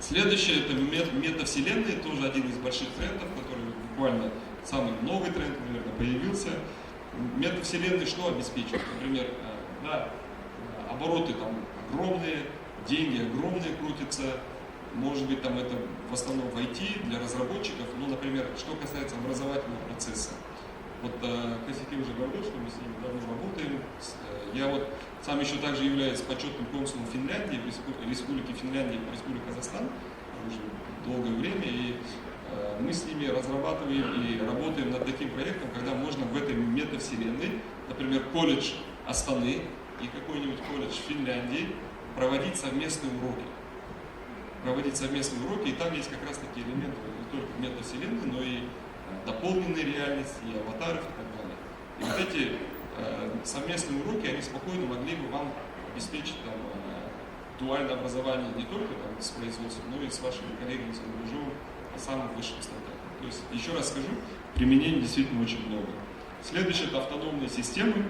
Следующее – это метавселенные, тоже один из больших трендов, который буквально самый новый тренд, наверное, появился. Метавселенные что обеспечивают? Например, обороты там огромные, деньги огромные крутятся, может быть, там это в основном в IT для разработчиков, но, например, что касается образовательного процесса. Вот Косяки уже говорил, что мы с ними давно работаем. Я вот сам еще также являюсь почетным консулом Финляндии, Республики Финляндии и Республики Казахстан уже долгое время, и мы с ними разрабатываем и работаем над таким проектом, когда можно в этой метавселенной, например, колледж Астаны, и какой-нибудь колледж в Финляндии проводить совместные уроки. И там есть как раз такие элементы, не только метавселенной, но и дополненной реальности, и аватаров и так далее. И вот эти совместные уроки, они спокойно могли бы вам обеспечить там, дуальное образование не только там, с производством, но и с вашими коллегами за рубежом по самым высшим стандартам. То есть, еще раз скажу, применений действительно очень много. Следующее – это автономные системы.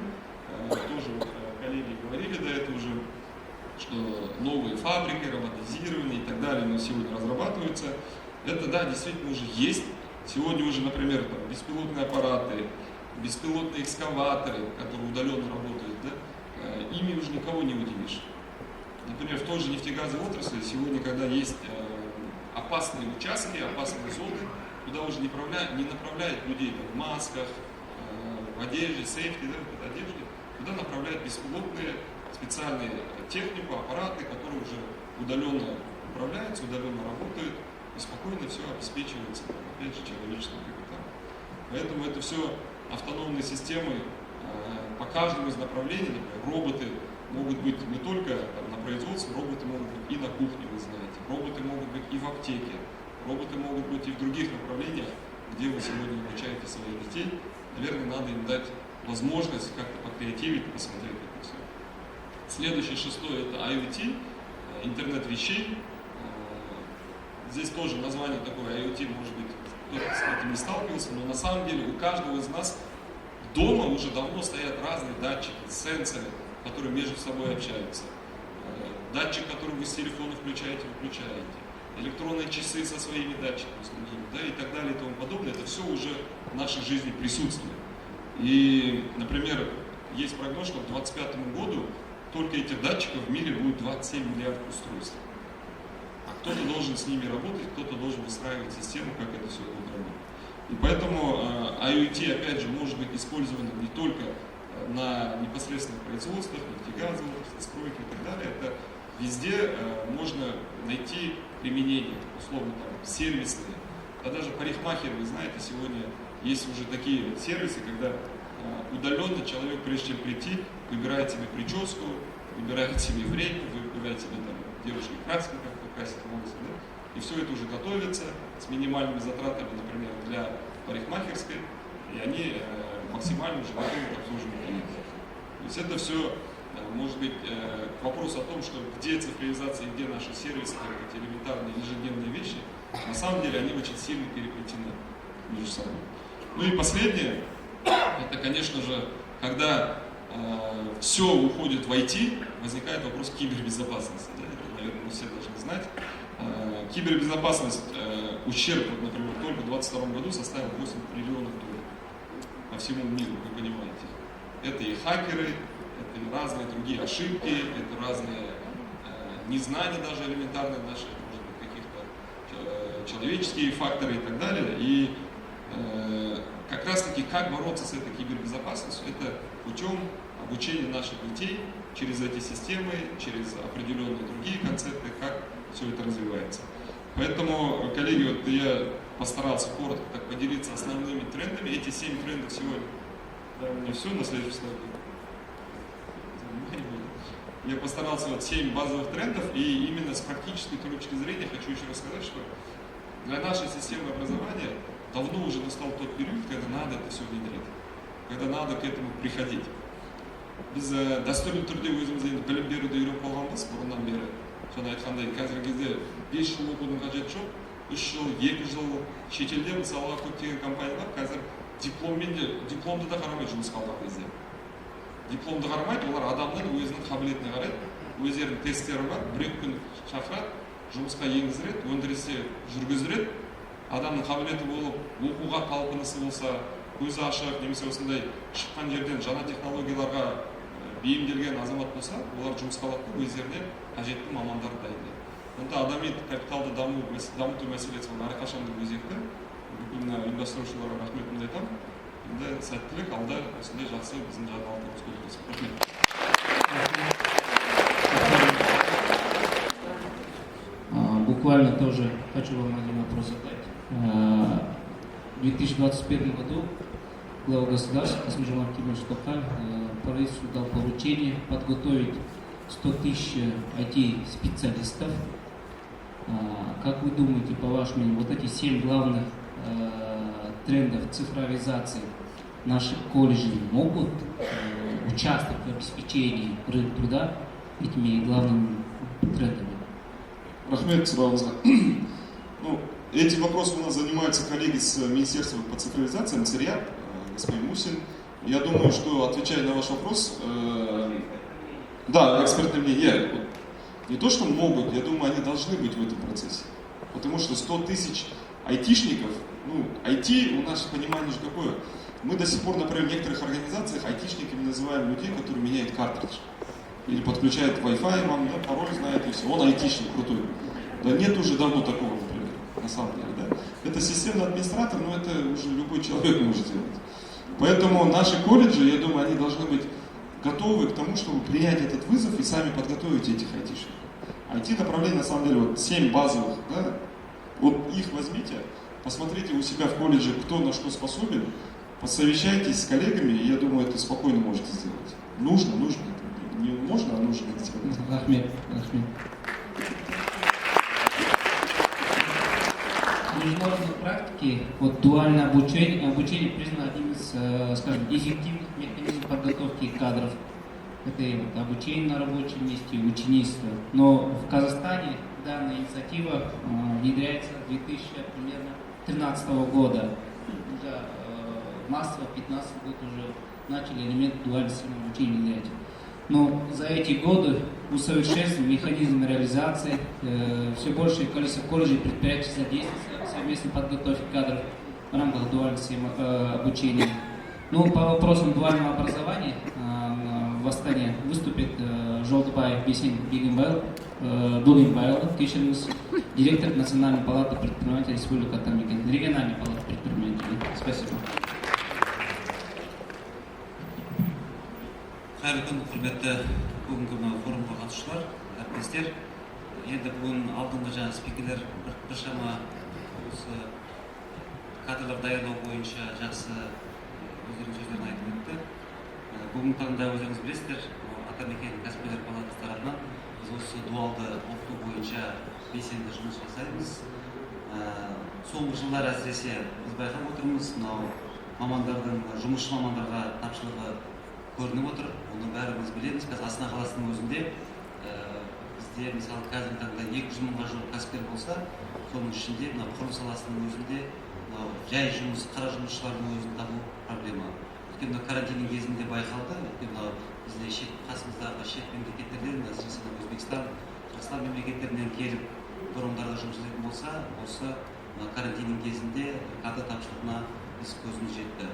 Тоже вот, коллеги говорили до этого уже, что новые фабрики, роботизирование и так далее, но сегодня разрабатываются. Это, да, действительно уже есть. Сегодня уже, например, там, беспилотные аппараты, беспилотные экскаваторы, которые удаленно работают, да, ими уже никого не удивишь. Например, в той же нефтегазовой отрасли сегодня, когда есть опасные участки, опасные зоны, куда уже не направляют людей там, в масках, в одежде, сейфти, да, в одежде, туда направляют беспилотные специальные технику, аппараты, которые уже удаленно управляются, удаленно работают, и спокойно все обеспечивается, опять же, человеческим капиталом. Поэтому это все автономные системы по каждому из направлений. Например, роботы могут быть не только там, на производстве, роботы могут быть и на кухне, вы знаете, роботы могут быть и в аптеке, роботы могут быть и в других направлениях, где вы сегодня обучаете своих детей. Наверное, надо им дать возможность как-то покреативить, посмотреть это все. Следующее, шестое, это IoT, интернет вещей. Здесь тоже название такое IoT, может быть, кто-то с этим не сталкивался, но на самом деле у каждого из нас дома уже давно стоят разные датчики, сенсоры, которые между собой общаются. Датчик, который вы с телефона включаете, выключаете. Электронные часы со своими датчиками, с другими, да, и так далее и тому подобное. Это все уже в нашей жизни присутствует. И, например, есть прогноз, что к 2025 году только этих датчиков в мире будет 27 миллиардов устройств. А кто-то должен с ними работать, кто-то должен выстраивать систему, как это все будет работать. И поэтому IoT, опять же, может быть использовано не только на непосредственных производствах, нефтегазовых, стройке и так далее. Это везде можно найти применение, условно там, сервисные. Да даже парикмахер, вы знаете, сегодня есть уже такие сервисы, когда удаленно человек, прежде чем прийти, выбирает себе прическу, выбирает себе время, выбирает себе там, девушки краски, как покрасить волосы, да? И все это уже готовится с минимальными затратами, например, для парикмахерской, и они максимально уже готовы к обслуживанию клиентов. То есть это все, может быть, вопрос о том, что где цифровизация и где наши сервисы, эти элементарные ежедневные вещи, на самом деле они очень сильно переплетены между собой. Ну и последнее, это, конечно же, когда все уходит в IT, возникает вопрос кибербезопасности. Да? Это, наверное, мы все должны знать. Кибербезопасность, ущерб, вот, например, только в 2022 году составил 8 триллионов долларов по всему миру, вы понимаете. Это и хакеры, это и разные другие ошибки, это разные незнания даже элементарные наши, может быть, каких-то человеческие факторы и так далее. И как раз таки, как бороться с этой кибербезопасностью, это путем обучения наших детей через эти системы, через определенные другие концепты, как все это развивается. Поэтому, коллеги, вот я постарался коротко так поделиться основными трендами. Эти 7 трендов сегодня, да, у меня все на следующий слайд. Я постарался вот 7 базовых трендов, и именно с практической точки зрения хочу еще раз сказать, что для нашей системы образования давно уже настал тот период, когда надо это все внедрить, когда надо к этому приходить. Biz дәстүрлі түрде өзіміз енді білім беруді үйреніп қалғанбыз бұрыннан бері. Жаңа айтқандай, қазіргі кезде 5 жыл оқудың қажеті жоқ, 3 жыл, 2 жыл шетелде мысалға көптеген компаниялар қазір дипломды да қарамайды жұмысқа алған кезде. Дипломды қарамайды, олар адамның өзінің қабілетіне қарайды, өздерінің тесттері бар, 1-2 күн шақырады, жұмысқа енгіздіреді, өндірісте жүргіздіреді, адамның қабілеті болып, оқуға талпынысы болса, көзі ашық, немесе осындай шыққан жерден жаңа технологияларға бейімделген азамат болса, олар жұмысқа алады, өздеріне қажетті мамандарды дайындайды. Онда адами капиталды дамыту мәселесі әрқашан да өзекті. Бүкіл мына ұйымдастырушыларға рахметімді айтамын. Енді сәттілік, алда осындай жақсы біздің жаңалықтарымыз көп болсын. Рахмет. Буквально тоже хочу вам один вопрос задать. В 2021 году глава государства Касым-Жомарт Кемелевич Токаев правительству дал поручение подготовить 100 тысяч IT-специалистов. Как вы думаете, по вашему мнению, вот эти 7 главных трендов цифровизации наши колледжи могут участвовать в обеспечении рынка труда этими главными трендами? Рахмет, Сабауза. Ну, эти вопросы у нас занимаются коллеги с Министерства по цифровизации, МЦРЯ, господин Мусин. Я думаю, что, отвечая на ваш вопрос, да, экспертное мнение, не то, что могут, я думаю, они должны быть в этом процессе. Потому что 100 тысяч айтишников, ну, IT, у нас понимание же какое. Мы до сих пор, например, в некоторых организациях айтишниками называем людей, которые меняют картридж. Или подключают Wi-Fi, вам, да, пароль знает, и все. Он айтишник крутой. Да нет уже давно такого, например, на самом деле, да. Это системный администратор, но это уже любой человек может сделать. Поэтому наши колледжи, я думаю, они должны быть готовы к тому, чтобы принять этот вызов и сами подготовить этих айтишников. IT-направление, на самом деле, вот 7 базовых, да, вот их возьмите, посмотрите у себя в колледже, кто на что способен, посовещайтесь с коллегами, и я думаю, это спокойно можете сделать. Нужно. Не можно, а нужно это сделать. Ахмед. В международной практике вот, дуальное обучение признано одним из, скажем, эффективных механизмов подготовки кадров. Это и вот, обучение на рабочем месте, ученичество. Но в Казахстане данная инициатива внедряется с 2013 года. Уже массово в 2015 году уже начали элемент дуального обучения внедрять. Но за эти годы усовершенствован механизм реализации, все большее количество колледжей и предприятий задействуется в совместной подготовке кадров в рамках дуального обучения. Ну, по вопросам дуального образования в Астане выступит Жолдыбаев Бесен Дугинбаев, директор Национальной палаты предпринимателей Республики Атамекен, региональной палаты предпринимателей. Спасибо. Қайырлы күн, құрметті бүгінгі форумға қатысушылар, әріптестер. Енді бүгін алдыңғы жаңа спикерлер біршама осы кадрлар даярлау бойынша жақсы өздерінің сөздерін айтып өтті. Бүгінгі таңда өздеріңіз білесіздер, Атамекен кәсіпкерлер палатасы тарапынан біз осы дуалды оқыту бойынша белсенді жұмыс жасаймыз. Соңғы жылдар әсіресе біз байқап отырмыз, мынау мамандардың, жұмысшы мамандарға тапшылығы көрініп отыр. Оны бәріміз білеміз. Қазір Астана қаласының өзінде бізде мысалы қазіргі таңда 200 мыңға жуық кәсіпкер болса, соның ішінде мына құрылыс саласының өзінде жай жұмыс, қара жұмысшылардың өзін табу проблема. Өйткені карантиннің кезінде байқалды. Өйткені бізде қасымыздағы шет мемлекеттерден, әсіресе Өзбекстан, Қырғызстан мемлекеттерінен келіп бұрындарда жұмыс істейтін болса, осы карантиннің кезінде кадр тапшылығына біз көзіміз жетті.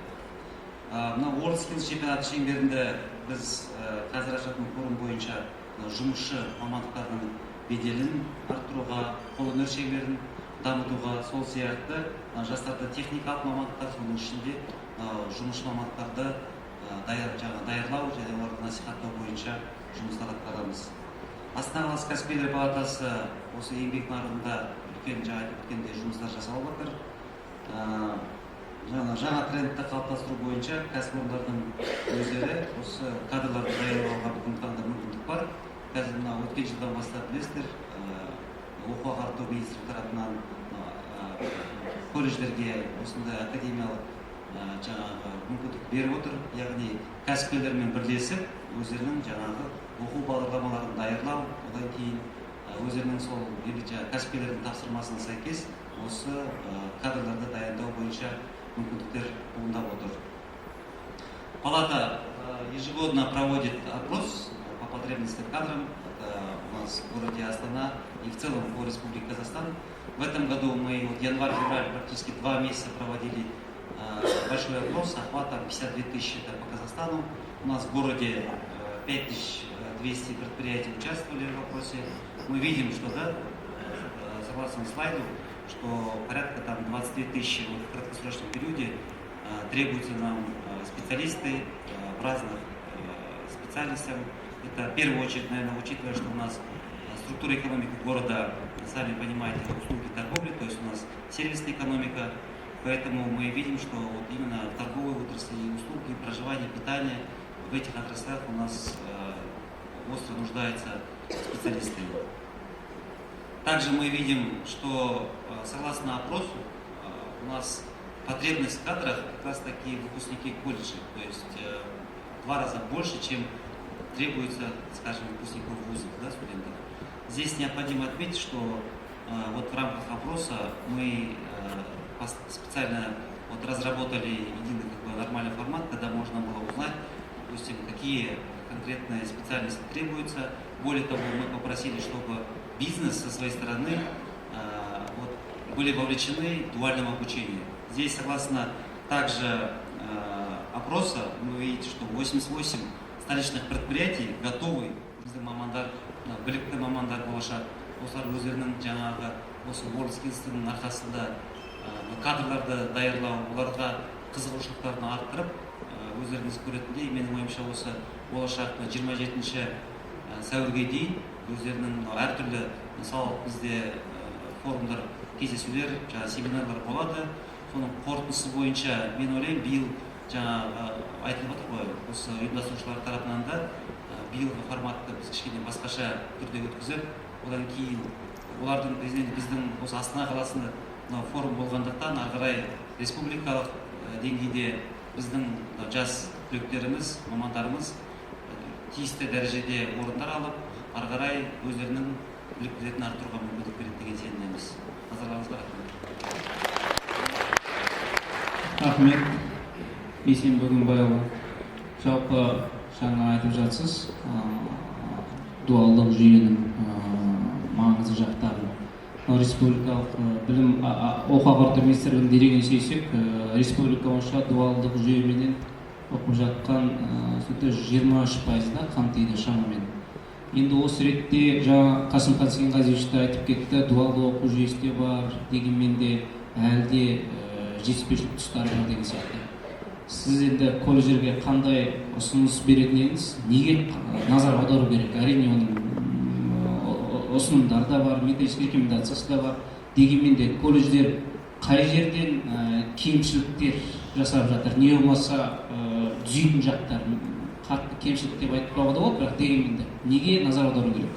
Мына World Skills чемпионаты шеңберінде біз қазір ашатын форум бойынша жұмысшы мамандықтардың беделін арттыруға, қолөнер шеңберін дамытуға, сол сияқты жастарды техникалық мамандықтар, соның ішінде жұмысшы мамандықтарды даярлау және оларды насихаттау бойынша жұмыстар атқарамыз. Астана қаласы кәсіпкерлер палатасы осы еңбек нарығында үлкен жұмыстар жасалып отыр. Жаңа трендті қалыптастыру бойынша кәсіпорындардың өздері осы кадрларды даярлауға бүгінгі таңда мүмкіндік бар. Қазір мына өткен жылдан бастап білесіздер, оқу ағарту министрлігі тарапынан колледждерге осындай академиялық жаңағы мүмкіндік беріп отыр. Яғни кәсіпкерлермен бірлесіп өздерінің жаңағы оқу бағдарламаларын даярлау, одан кейін өздерінің сол кәсіпкерлердің тапсырмасына сәйкес осы кадрларды дайындау бойынша мүмкіндіктер туындап отыр. Палата ежегодно проводит опрос по потребностям кадрам. Это у нас в городе Астана и в целом по Республике Казахстан. В этом году мы январь-февраль практически 2 месяца проводили большой опрос охватом 52 тысячи по Казахстану. У нас в городе 5200 предприятий участвовали в вопросе. Мы видим, что согласно слайду, что порядка 22 тысячи в краткосрочном периоде требуются нам специалисты в разных специальностях. Это в первую очередь, наверное, учитывая, что у нас структура экономики города, сами понимаете, услуги торговли, то есть у нас сервисная экономика поэтому мы видим, что вот именно в торговой отрасли, услуги, проживание, питание, в этих отраслях у нас остро нуждаются специалисты. Также мы видим, что согласно опросу у нас потребность в кадрах как раз таки выпускники колледжей, то есть в 2 раза больше, чем требуется, скажем, выпускников вузов, да, студентов. Здесь необходимо отметить, что вот в рамках опроса мы специально вот разработали единый нормальный формат, когда можно было узнать, допустим, какие конкретные специальности требуются. Более того, мы попросили, чтобы бизнес со своей стороны были вовлечены в дуальном обучении. Здесь, согласно также опроса, вы видите, что 88 столичных предприятий готовы білікті мамандар болашақ, осылар өздерінің жаңағы осы WorldSkills'тың арқасында кадрларды даярлау, оларға қызығушылықтарын арттырып, өздеріңіз көретіндей, менің ойымша осы болашақ 27 сәуірге дейін өздерінің әртүрлі, мысалы бізде форумдар, кездесулер, семинарлар болады. Соның қорытындысы бойынша мен ойлаймын, биыл жаңағы айтылып отыр ғой, осы ұйымдастырушылар тарапынан да биылғы форматты біз кішкене басқаша түрде өткізіп, одан кейін олардың біздің осы Астана қаласында форум болғандықтан ары қарай республикалық деңгейде біздің жас түлектеріміз, мамандарымыз тиісті дәрежеде орындар алып, ары қарай өздерінің біліктілігін арттыруға мүмкіндік береді деген сенімдеміз. Назарларыңызға рахмет. Бейсен Бөгенбайұлы, жалпы жаңа айтып жатсыз, дуалдық жүйенің маңызды жақтарын. Республикалық білім оқу министрлігінің дерегіне сүйенсек, республика бойынша дуалдық жүйеменен оқып жатқан 23% қамтиды шамамен. Енді осы ретте жаңа Қасым Қасенғазиевич айтып кетті, дуалды оқу жүйесі де бар, дегенмен де әлде жетіспеушілік тұстары бар деген сияқты. Сіз енді колледжерге қандай ұсыныс беретін едіңіз? Неге назар аудару керек? Әрине оның ұсынымдары да бар, методический рекомендациясы да бар. Дегенмен де колледждер қай жерден кемшіліктер жасап жатыр? Не болмаса түзейтін жақтар, қатты кемшілік деп айтпауға да болады, бірақ дегенмен де неге назар аудару керек?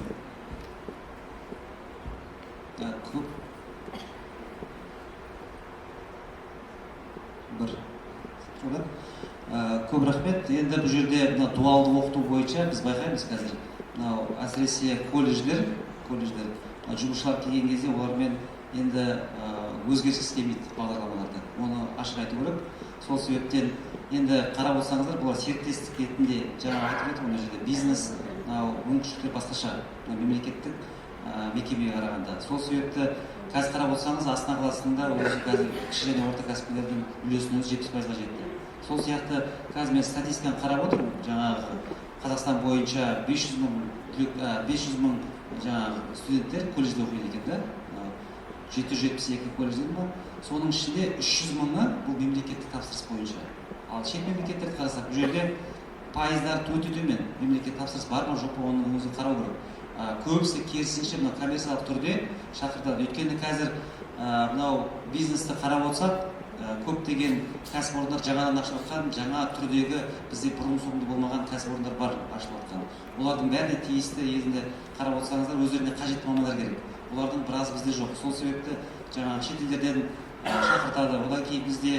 Көп рахмет. Енді бұл жерде дуалды оқыту бойынша біз байқаймыз қазір, әсіресе колледждер жұмысшылар келген кезде олармен енді өзгеріс істемейді бағдарламаларды. Оны ашық айту керек. Сол себептен енді қарап отырсаңыздар, бұлар серіктестік ретінде жаңа айтып отыр, мына жерде бизнес мүмкіншіліктер басқаша мемлекеттік мекемеге қарағанда. Сол себепті қазір қарап отырсаңыз, Астана қаласында өзі қазір кіші және орта кәсіпкерлердің үлесінің 70%-ға жетті. Сол сияқты қазір мен статистиканы қарап отырмын, жаңағы Қазақстан бойынша 500 мың жаңағы студенттер колледжде оқиды екен, да? 772 колледждер бар. Соның ішінде 300 мыңы бұл мемлекеттік тапсырыс бойынша. Ал шет мемлекеттерді қарасақ, бұл жерде пайыздар өте төмен. Мемлекеттік тапсырыс бар ма, жоқ па, оны өзі қарау керек. Көбісі керісінше мына коммерциялық түрде шақыртады. Өйткені қазір мынау бизнесті қарап отырсақ, көптеген кәсіпорындар жаңадан ашылып жатқан, жаңа түрдегі бізде бұрын-соңды болмаған кәсіпорындар бар ашылып жатқан. Олардың бәріне тиісті елінде қарап отырсаңыздар, өздеріне қажетті мамандар керек. Олардың біраз бізде жоқ. Сол себепті жаңағы шет елдерден шақыртады. Одан кейін бізде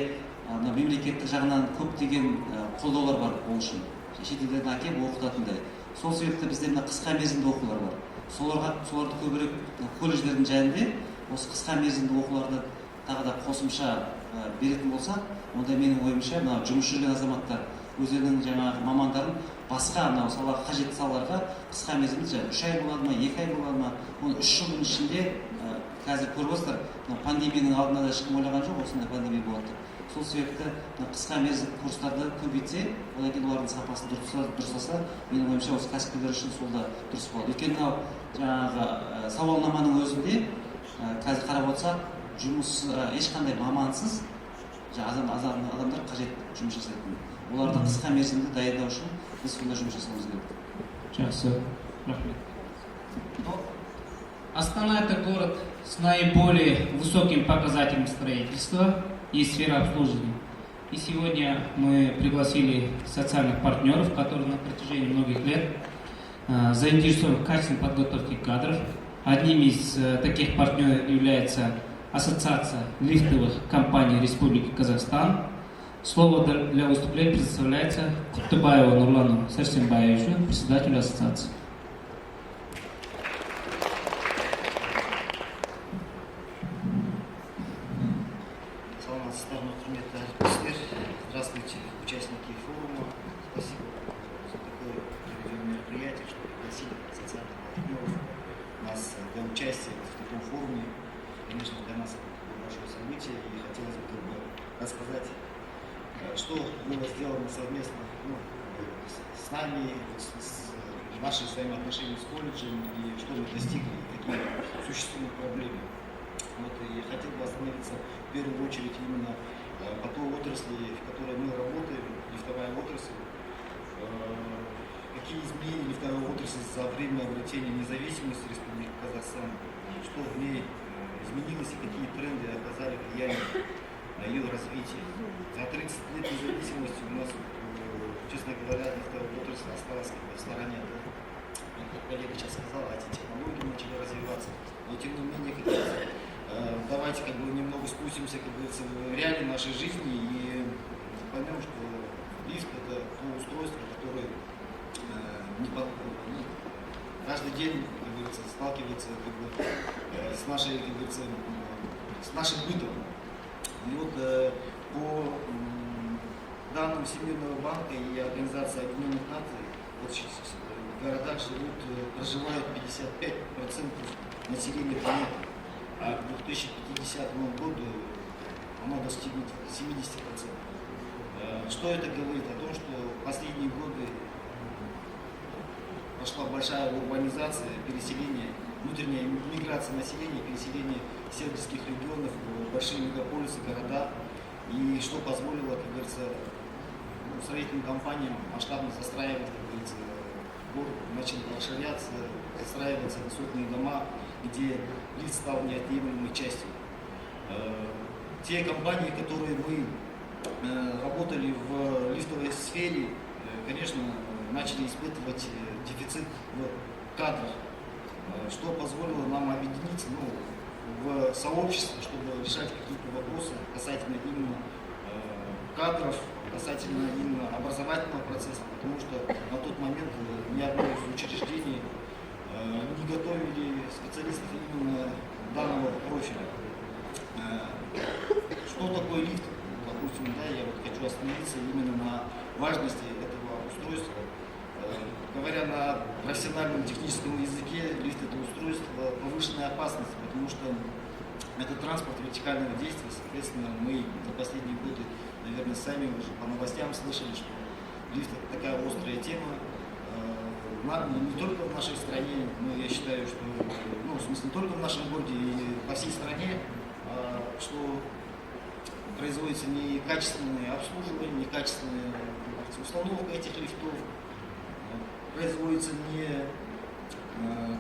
мемлекеттік жағынан көптеген қолдаулар бар ол үшін. Шет елдерден әкеліп оқытатындай. Сол себепті бізде мына қысқа мерзімді оқулар бар. Соларды көбірек колледждердің жайында осы қысқа мерзімді оқуларды тағы да қосымша беретін болса, онда менің ойымша жұмыс жүрген азаматтар өздерінің жаңағы мамандарын басқа салаға қажетті салаларға қысқа мерзімді 3 ай болады ма, 2 ай болады ма, оны 3 жылдың ішінде қазір көріп отырсыздар, пандемияның алдында да ешкім ойлаған жоқ, осындай пандемия болады. Сол себепті қысқа мерзімді курстарды көбейтсе, одан кейін олардың сапасын дұрыстаса, менің ойымша осы кәсіпкерлер үшін сол да дұрыс болады. Өйткені жаңағы сауалнаманың өзінде қазір қарап отырсақ, жұмыс ешқандай мамансыз адамдар қажет жұмыс жасайтын. Оларды қысқа мерзімді дайындау үшін біз сонда жұмыс жасауымыз керек. Жақсы, рахмет. Астана — это город с наиболее высоким показателем строительства. и сфера обслуживания. И сегодня мы пригласили социальных партнеров, которые на протяжении многих лет заинтересованы в качественной подготовке кадров. Одним из таких партнеров является Ассоциация лифтовых компаний Республики Казахстан. Слово для выступления предоставляется Кутыбаеву Нурлану Сарсенбаевичу, председателю ассоциации. Здравствуйте, участники форума. Спасибо за такое проведенное мероприятие, что пригласили социальных партнеров нас для участия в таком форуме. Конечно, для нас это большое событие, и хотелось бы рассказать, что было сделано совместно с нами, с наши взаимоотношения с колледжем, и что мы достигли, какие существуют проблемы. Вот, и хотел бы остановиться в первую очередь именно по той отрасли, в которой мы работаем, лифтовая отрасль. Какие изменения лифтовой отрасли за время обретения независимости Республики Казахстан, что в ней изменилось и какие тренды оказали влияние на ее развитие. За 30 лет независимости у нас, честно говоря, лифтовая отрасль осталась как бы в стороне. Как коллега сейчас сказала, эти технологии начали развиваться, но тем не менее, давайте как бы немного спустимся, как говорится, в реалии нашей жизни и поймем, что лифт — это то устройство, которое каждый день, как говорится, сталкивается как бы, с нашей, как говорится, с нашим бытом. И вот по данным Всемирного банка и Организации Объединенных Наций, вот в городах проживают 55% населения планеты, а к 2050 году оно достигнет 70%. Что это говорит? О том, что в последние годы пошла большая урбанизация, переселение, внутренняя миграция населения, переселение сельских регионов в большие мегаполисы, города, и что позволило, как говорится, строительным компаниям масштабно застраивать, как говорится, город, начал расширяться, застраиваться высотные дома, где лифт стал неотъемлемой частью. Те компании, которые мы работали в лифтовой сфере, конечно, начали испытывать дефицит в кадрах, что позволило нам объединиться в сообщество, чтобы решать какие-то вопросы касательно именно кадров, касательно именно образовательного процесса, потому что на тот момент ни одно из учреждений не готовили специалистов именно данного профиля. Что такое лифт? Допустим, да, я вот хочу остановиться именно на важности этого устройства. Говоря на профессиональном техническом языке, лифт — это устройство повышенной опасности, потому что это транспорт вертикального действия. Соответственно, мы за последние годы, наверное, сами уже по новостям слышали, что лифт — это такая острая тема. Не только в нашей стране, но я считаю, что, в смысле, не только в нашем городе, и по всей стране, что производится некачественное обслуживание, некачественная установка этих лифтов, производится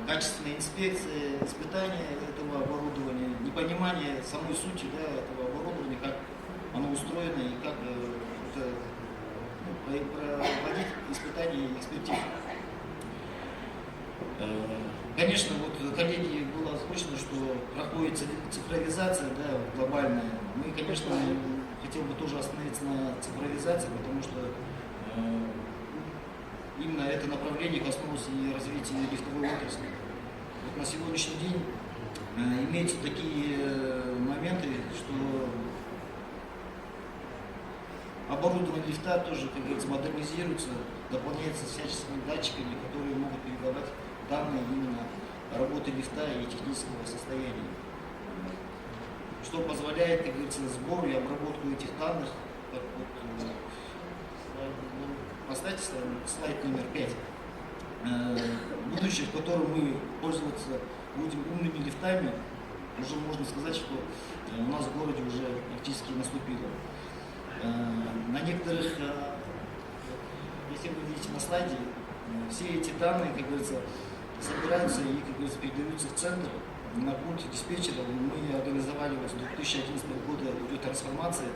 некачественная инспекция, испытание этого оборудования, непонимание самой сути этого оборудования, как оно устроено и как проводить испытания и экспертизу. Конечно, вот коллеги было озвучено, что проходит цифровизация глобальная. Мы, конечно, хотел бы тоже остановиться на цифровизации, потому что именно это направление коснулось и развития лифтовой отрасли. Вот на сегодняшний день имеются такие моменты, что оборудование лифта тоже, как говорится, модернизируется, дополняется всяческими датчиками, которые могут передавать данные именно работы лифта и технического состояния. Что позволяет, как говорится, сбор и обработку этих данных. Так вот, поставьте слайд номер 5. Будущее, в котором мы пользоваться будем умными лифтами, уже можно сказать, что у нас в городе уже практически наступило. На некоторых, если вы видите на слайде, все эти данные, как говорится, собираются и, как говорится, передаются в центр, на пункте диспетчера мы организовали вот с 2011 года идет трансформация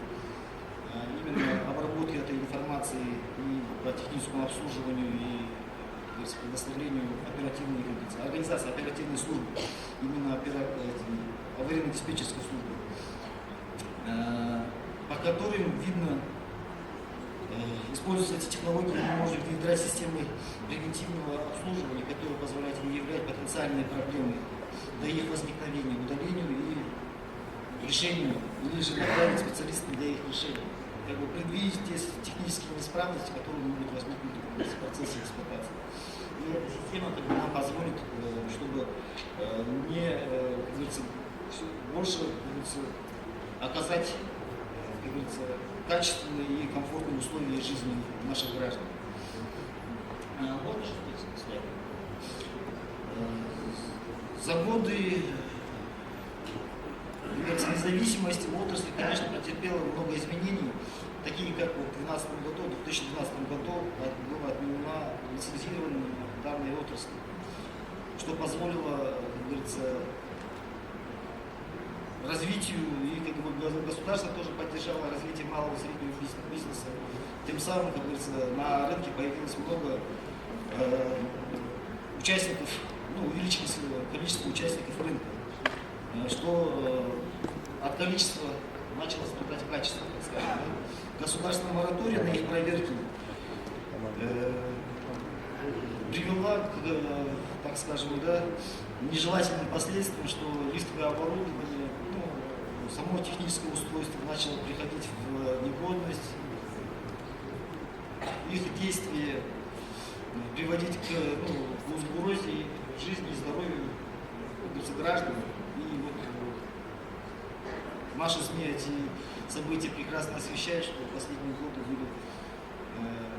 именно обработки этой информации и по техническому обслуживанию и предоставлению оперативной организации оперативной службы, именно аварийно-диспетчерской службы, по которым видно, используются эти технологии, мы можем внедрять системы превентивного обслуживания, которые позволяют выявлять потенциальные проблемы до их возникновения, удалению и решению, или же направить специалистов для их решения. Как бы предвидеть те технические неисправности, которые могут возникнуть в процессе эксплуатации. И эта система нам позволит, чтобы не, как говорится, больше, как говорится, оказать, как говорится, качественные и комфортные условия жизни наших граждан. Вот слайд. За годы независимости отрасль, конечно, претерпела много изменений, такие как в 2012 году было отменено лицензирование данной отрасли, что позволило, как говорится, развитию, и как бы, государство тоже поддержало развитие малого и среднего бизнеса. Тем самым, как говорится, на рынке появилось много участников, увеличилось количество участников рынка, что от количества начало страдать качество, так скажем. Да? Государственный мораторий на их проверки привела к, так скажем, да, нежелательным последствиям, что листовое оборудование, само техническое устройство начало приходить в негодность, их действия приводить к угрозе жизни и здоровью граждан. И вот наши СМИ эти события прекрасно освещают, что в последние годы были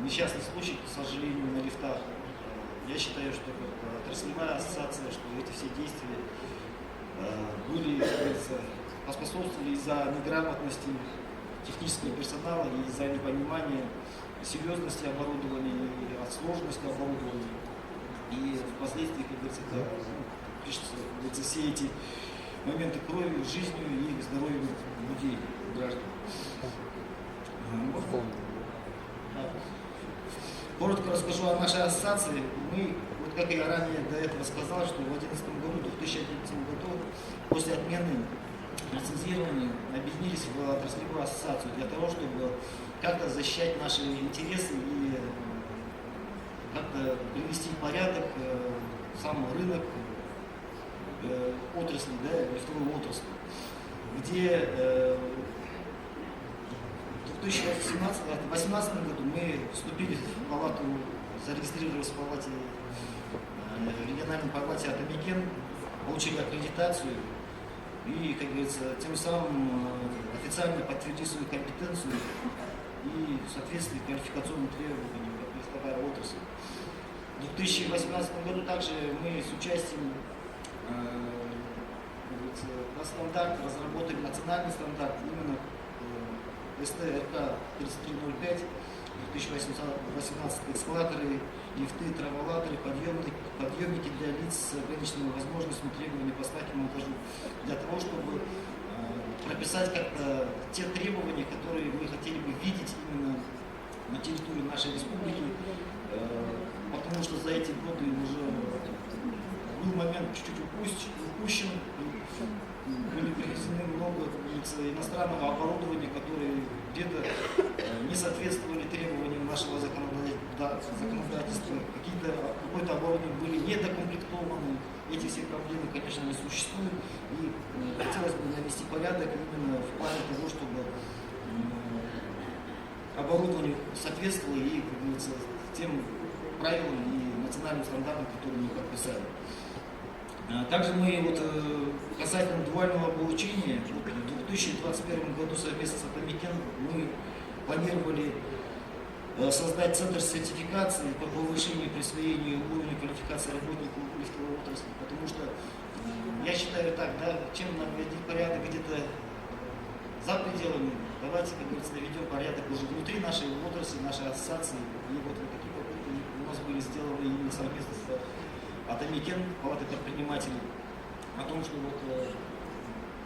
несчастные случаи, к сожалению, на лифтах. Я считаю, что отраслевая ассоциация, что эти все действия были, как говорится, поспособствовали из-за неграмотности технического персонала и из-за непонимания серьезности оборудования и сложности оборудования. И впоследствии, как говорится, пишутся все эти моменты крови, жизнью и здоровьем людей, граждан. Коротко расскажу о нашей ассоциации. Мы, вот как я ранее до этого сказал, что в 2011 году, после отмены лицензирования, объединились в отраслевую ассоциацию для того, чтобы как-то защищать наши интересы и как-то привести в порядок сам рынок отрасли, да, лифтовой отрасли, где в 2018 году мы вступили в палату, зарегистрировались в палате, региональной палате Атамикен, получили аккредитацию и, как говорится, тем самым официально подтвердили свою компетенцию и в соответствии с квалификационным требованиям как лифтовая отрасль. В 2018 году также мы с участием на стандарт разработали национальный стандарт, именно СТ-РК 3305 2018 экскаваторы, лифты, траволаторы, подъемники для лиц с ограниченными возможностями, требований по ставке монтажу, для того, чтобы прописать как-то те требования, которые мы хотели бы видеть именно на территории нашей республики, потому что за эти годы уже был момент чуть-чуть упущен, были привезены много иностранного оборудования, которые где-то не соответствовали требованиям нашего законодательства, какое-то оборудование были недокомплектованы. Эти все проблемы, конечно, не существуют, и хотелось бы навести порядок именно в плане того, чтобы оборудование соответствовало и, как говорится, тем правилам и национальным стандартам, которые мы подписали. Также мы касательно дуального обучения, в 2021 году совместно с Атамикен мы планировали создать центр сертификации по повышению и присвоению уровня квалификации работников лифтовой отрасли, потому что я считаю так, да, чем наводить порядок где-то за пределами, давайте, как говорится, наведем порядок уже внутри нашей отрасли, нашей ассоциации, и вот такие попытки у нас были сделаны именно совместно с Атамикен, палатой предпринимателей. о том, что вот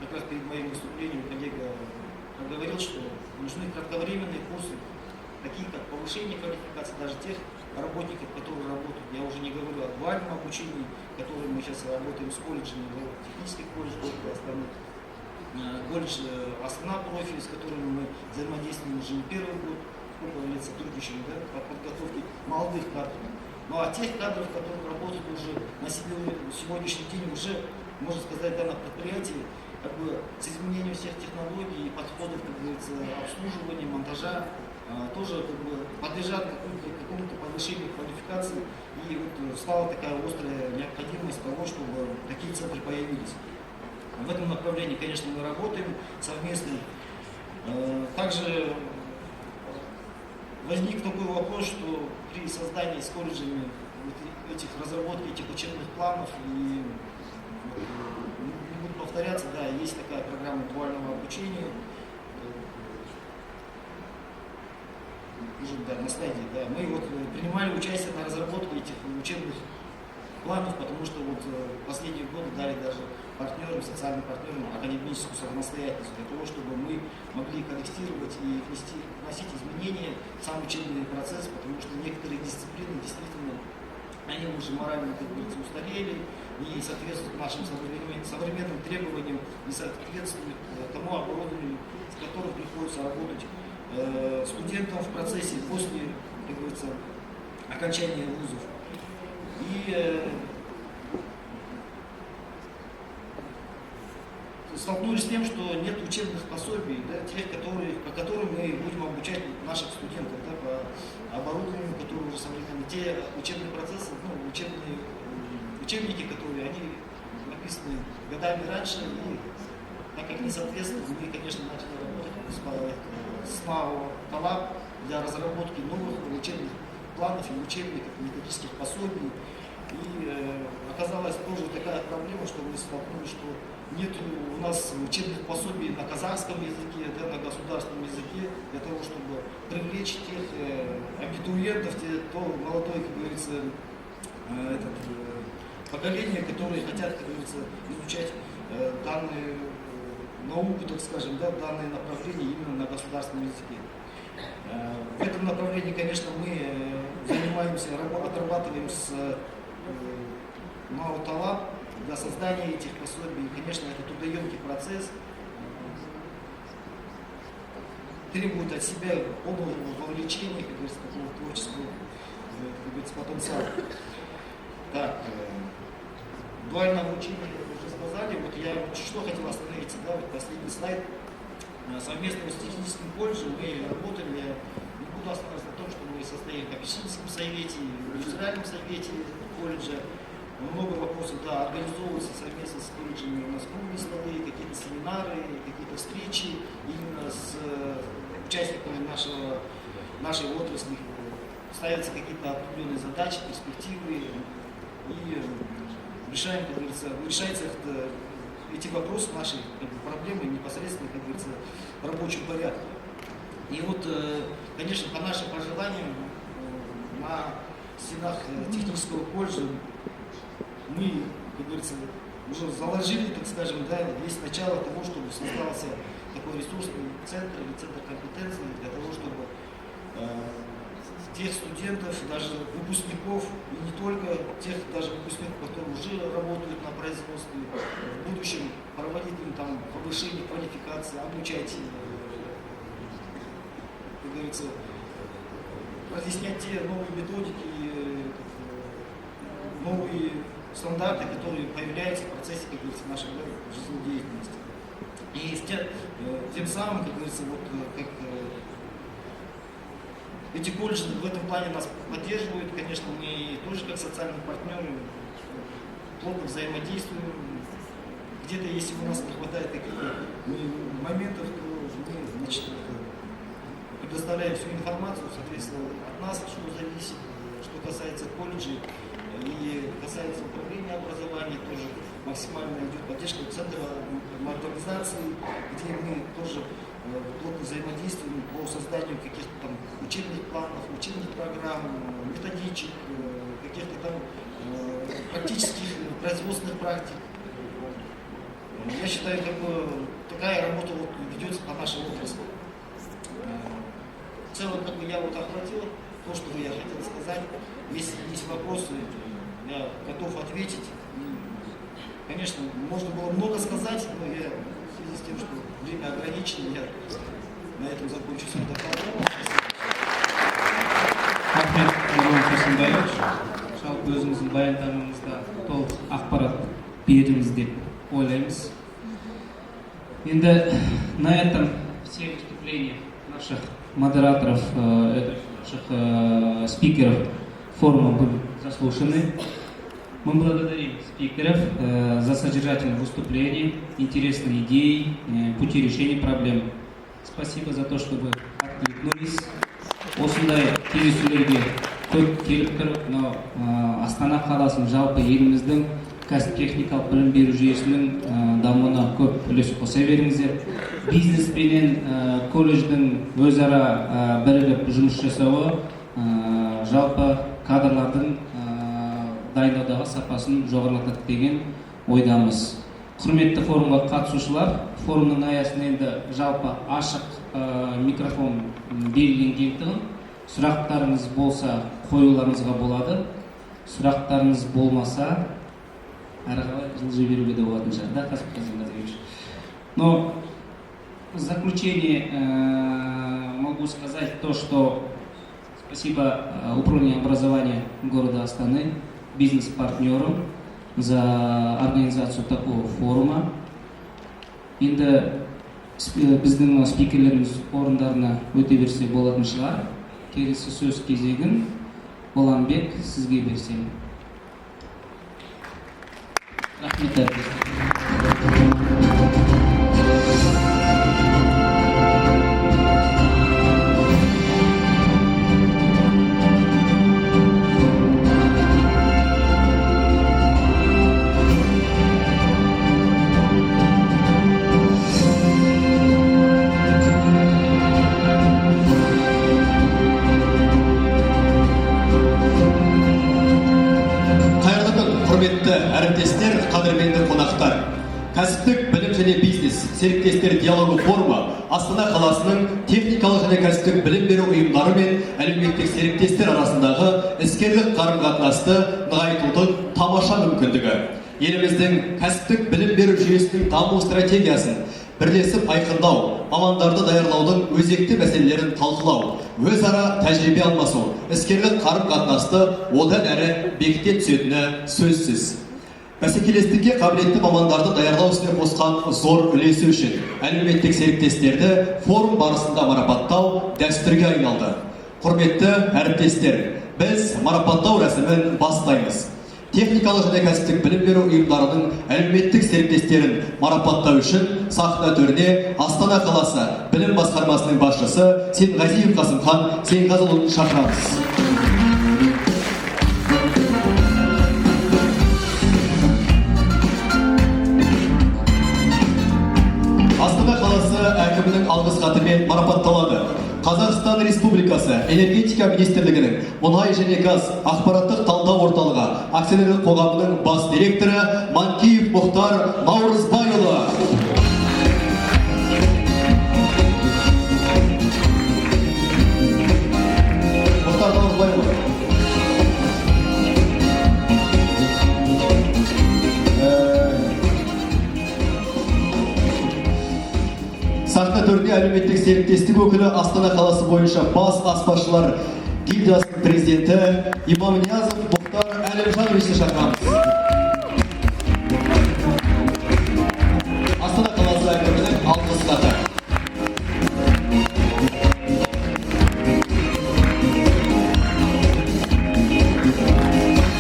как раз перед моим выступлением коллега говорил, что нужны кратковременные курсы, такие как повышение квалификации даже тех работников, которые работают. Я уже не говорю о дуальном обучении, которое мы сейчас работаем с колледжами, технических колледжей и остальных. Колледж Астана профиль, с которым мы взаимодействуем уже не первый год, сколько лет сотрудничаем, да, по подготовке молодых кадров. Ну а тех кадров, которые работают уже на сегодняшний день, уже, можно сказать, да, на предприятии, как бы с изменением всех технологий и подходов, как говорится, обслуживания, монтажа, тоже как бы подлежат какому-то повышению квалификации, и вот стала такая острая необходимость того, чтобы такие центры появились. В этом направлении, конечно, мы работаем совместно. Также возник такой вопрос, что при создании с колледжами этих разработки этих учебных планов, и не буду повторяться, да, есть такая программа дуального обучения, уже да, на стадии, да. Мы вот принимали участие на разработке этих учебных планов, потому что вот последние годы дали даже партнерам, социальным партнерам академическую самостоятельность для того, чтобы мы могли корректировать и вносить изменения в сам учебный процесс, потому что некоторые дисциплины действительно, они уже морально, как говорится, устарели, не соответствуют нашим современным требованиям, не соответствуют тому оборудованию, с которым приходится работать студентам в процессе после, как говорится, окончания вузов. И столкнулись с тем, что нет учебных пособий, да, тех, по которым мы будем обучать наших студентов, да, по оборудованию, которое уже современно. Те учебные процессы, ну, учебники, которые они написаны годами раньше, и так как не соответствуют, мы, конечно, начали работать с МАО «Талаб» для разработки новых учебных планов и учебников, методических пособий. И оказалась тоже такая проблема, что мы столкнулись, что нет у нас учебных пособий на казахском языке, да, на государственном языке, для того, чтобы привлечь тех абитуриентов, то молодое, как говорится, поколение, которые хотят, как говорится, изучать данную науку, так скажем, да, данное направление именно на государственном языке. В этом направлении, конечно, мы занимаемся, отрабатываем с МАО «Талаб» для создания этих пособий. Конечно, это трудоемкий процесс, требует от себя полного вовлечения, как говорится, такого творческого, как говорится, потенциала. Так, дуальное обучение, как вы уже сказали, вот я что хотел остановиться, да, вот последний слайд. Совместно с техническим колледжем мы работаем, я не буду останавливаться на том, что мы состоим в попечительском совете, в индустриальном совете колледжа. Много вопросов, да, организовываются совместно с колледжами, у нас круглые столы, какие-то семинары, какие-то встречи именно с участниками нашей отрасли. Ставятся какие-то определенные задачи, перспективы, и решаем, как говорится, решается эти вопросы, наши проблемы непосредственно, как говорится, в рабочем порядке. И вот, конечно, по нашим пожеланиям на стенах технического колледжа мы, как говорится, уже заложили, так скажем, да, есть начало того, чтобы создался такой ресурсный центр или центр компетенции для того, чтобы тех студентов, даже выпускников, и не только тех даже выпускников, которые уже работают на производстве, в будущем проводить им там повышение квалификации, обучать, как говорится, разъяснять те новые методики, новые стандарты, которые появляются в процессе, как говорится, нашей жизнедеятельности. И тем самым, как говорится, вот как эти колледжи в этом плане нас поддерживают, конечно, мы тоже как социальные партнеры плотно взаимодействуем. Где-то, если у нас не хватает каких-то моментов, то мы, значит, предоставляем всю информацию, соответственно, от нас, что зависит, что касается колледжей и касается управления образованием, тоже максимально идет поддержка центра модернизации, где мы тоже плотно взаимодействуем по созданию каких-то там учебных планов, учебных программ, методичек, каких-то там практических производственных практик. Я считаю, как бы такая работа вот ведется по нашей отрасли. В целом, как бы я вот охватил то, что я хотел сказать. Если есть вопросы, я готов ответить. И, конечно, можно было много сказать, но я в связи с тем, что время ограничено, я на этом закончу свой доклад. Рахмет, Нұрлан Тұрсынбаевич. Жалпы өзіңіздің баяндамаңызда толық ақпарат бердіңіз деп ойлаймыз. Енді на этом все выступления наших модераторов, наших спикеров форума были заслушаны. Мы благодарим спикеров за содержательное выступление, интересные идеи, пути решения проблем. Спасибо за то, что вы откликнулись. Осындай кездесулерге көп келіп тұрып, Астана қаласының жалпы еліміздің кәсіп техникалық білім беру жүйесінің дамуына көп үлес қоса беріңіздер. Бизнес пенен колледждің өзара бірігіп жұмыс жасауы жалпы кадрлардың дайындаудағы сапасын жоғарылатады деген ойдамыз. Құрметті форумға қатысушылар, форумның аясында енді жалпы ашық микрофон белгіленгендігін, сұрақтарыңыз болса қоюларыңызға болады. Сұрақтарыңыз болмаса әрі қарай жылжи беруге де болатын шығар, да, Қасым Казимбаевич? Но в заключение могу сказать то, что спасибо Управлению образования города Астаны, бизнес-партнерам за организацию такого форума. Енді біздің спикерлеріміз орындарына өте берсе болатын шығар. Келесі сөз кезегін Боламбек сізге берсем. Рахмет әріптестер. Әріптестер, қадірменді қонақтар, кәсіптік білім және бизнес серіктестер диалогы форумы Астана қаласының техникалық және кәсіптік білім беру ұйымдары мен әлеуметтік серіктестер арасындағы іскерлік қарым-қатынасты нығайтудың тамаша мүмкіндігі. Еліміздің кәсіптік білім беру жүйесінің даму стратегиясын бірлесіп айқындау, мамандарды даярлаудың өзекті мәселелерін талқылау, өзара тәжірибе алмасу, іскерлік қарым-қатынасты одан әрі бекіте түсетіні сөзсіз. Бәсекелестікке қабілетті мамандарды даярлау ісіне қосқан зор үлесі үшін әлеуметтік серіктестерді форум барысында марапаттау дәстүрге айналды. Құрметті әріптестер, біз марапаттау рәсімін бастаймыз. Техникалық және кәсіптік білім беру ұйымдарының әлеуметтік серіктестерін марапаттау үшін сахна төріне Астана қаласы білім басқармасының басшысы Сенғазиев Қасымхан Сенғазыұлын шақырамыз. Астана қаласы әкімінің алғыс хатымен марапатталады. Қазақстан Республикасы Энергетика министрлігінің мұнай және газ ақпараттық талдау орталығы акционерлік қоғамының бас директоры Манкиев Мұхтар Наурызбайұлы. Мұхтар Наурызбайұлы. Сахна төрінде әлеуметтік серіктестік өкілі Астана қаласы бойынша бас аспазшылар гильдиясының президенті Имамниязов Мұхтар Әлімжановичті шақырамыз. Астана қаласы әкімінің алғыс хаты.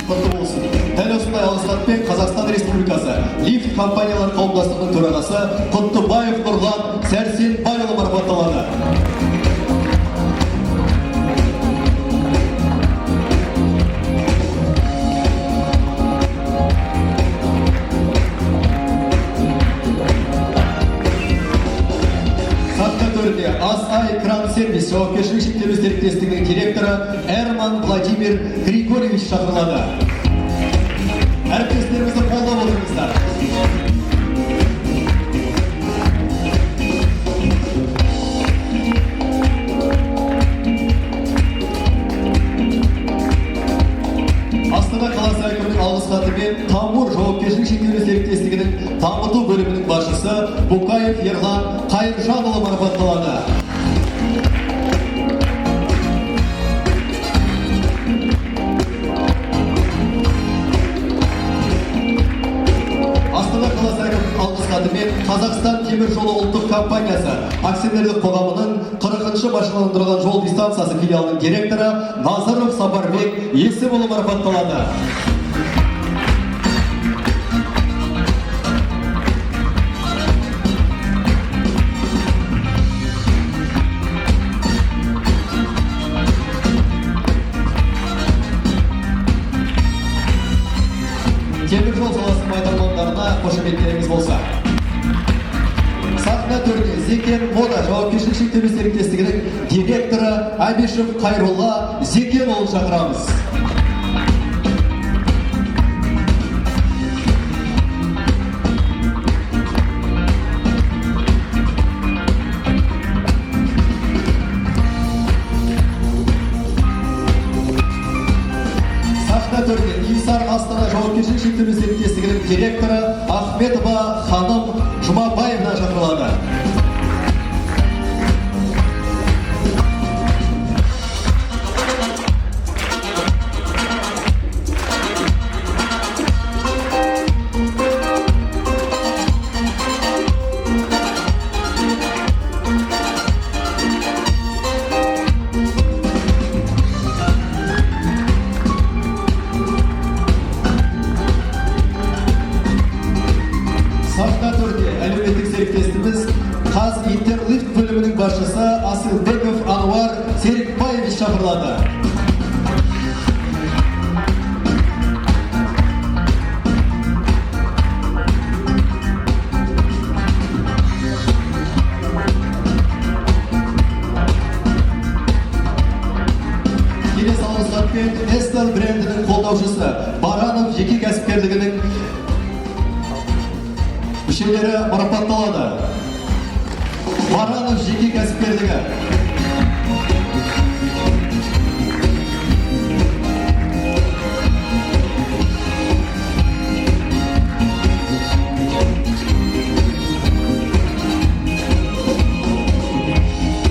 Құтты болсын. Дәл осындай алғыс хатпен Қазақстан Республикасы лифт компаниялар қауымдастығының төрағасы Құттыбаев Нұрлан Сәрсенбайұлы марапатталады. Сахна төрінде Ас-Ай кран сервис жауапкершілігі шектеулі серіктестігінің директоры Эрман Владимир Григорьевич шақырылады. Әріптестерімізді қолдап отырыңыздар. басшысы Букаев Ерлан Қайыржанұлы марапатталады. Астана қаласы әкімінің алғыс хатымен Қазақстан темір жолы ұлттық компаниясы акционерлік қоғамының 40-шы машиналандырылған жол дистанциясы филиалының директоры Назаров Сапарбек Есімұлы марапатталады. Темір жол саласы майталмандарына қошеметтеріңіз болса. Сахна төріне Зекен Мода жауапкершілігі шектеулі серіктестігінің директоры Абишев Қайролла Зекенұлын шақырамыз. Сахна төріне Исар Астана жауапкершілігі шектеулі серіктестігінің директоры Ахметова Ханым Жұмабаевна шақырылады. Сахна төрінде әлеуметтік серіктестігіміз Қазинтерлифт бөлімінің басшысы Асылбеков Ануар Серікбаевич шақырылады. Келесі алғыс хатпен Эстел брендінің қолдаушысы Баранов жеке кәсіпкерлігінің мүшелері марапатталады. Баранов жеке кәсіпкерлігі.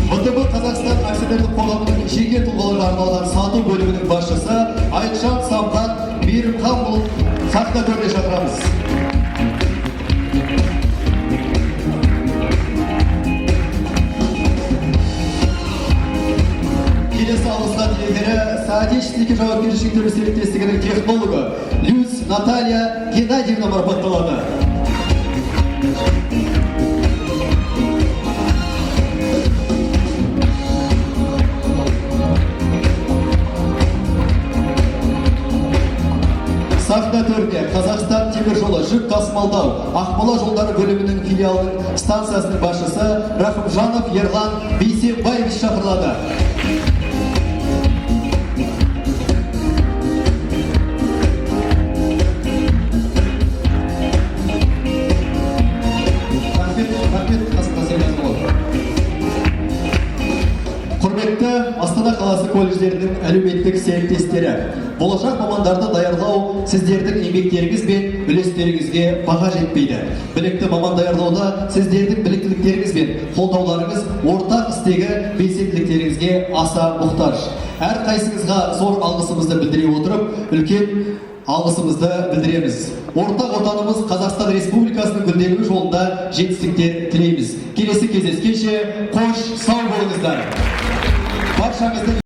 ВТБ Қазақстан акционерлік қоғамының жеке тұлғаларға арналған сату бөлімінің басшысы Айтжан Самхан Мейірімханұлын сахна төріне шақырамыз. Келесі алғысқа делегері Соотечественники жауапкершілігі шектеулі серіктестігінің технологы Люс Наталья Геннадьевна марапатталады. Сахна төрінде Қазақстан темір жолы жүк тасымалдау Ақмола жолдары бөлімінің филиалының станциясының басшысы Рахымжанов Ерлан Бейсенбаевич шақырылады. Құрметті Астана қаласы колледждерінің әлеуметтік серіктестері, болашақ мамандарды даярлау сіздердің еңбектеріңіз бен үлестеріңізге баға жетпейді. Білікті маман даярлауда сіздердің біліктіліктеріңіз бен қолдауларыңыз ортақ істегі белсенділіктеріңізге аса мұқтаж. Әр қайсыңызға зор алғысымызды білдіре отырып, үлкен алғысымызды білдіреміз. Ортақ отанымыз Қазақстан Республикасының гүлденуі жолында жетістіктер тілейміз. Келесі кездескенше қош сау болыңыздар. Баршаңызды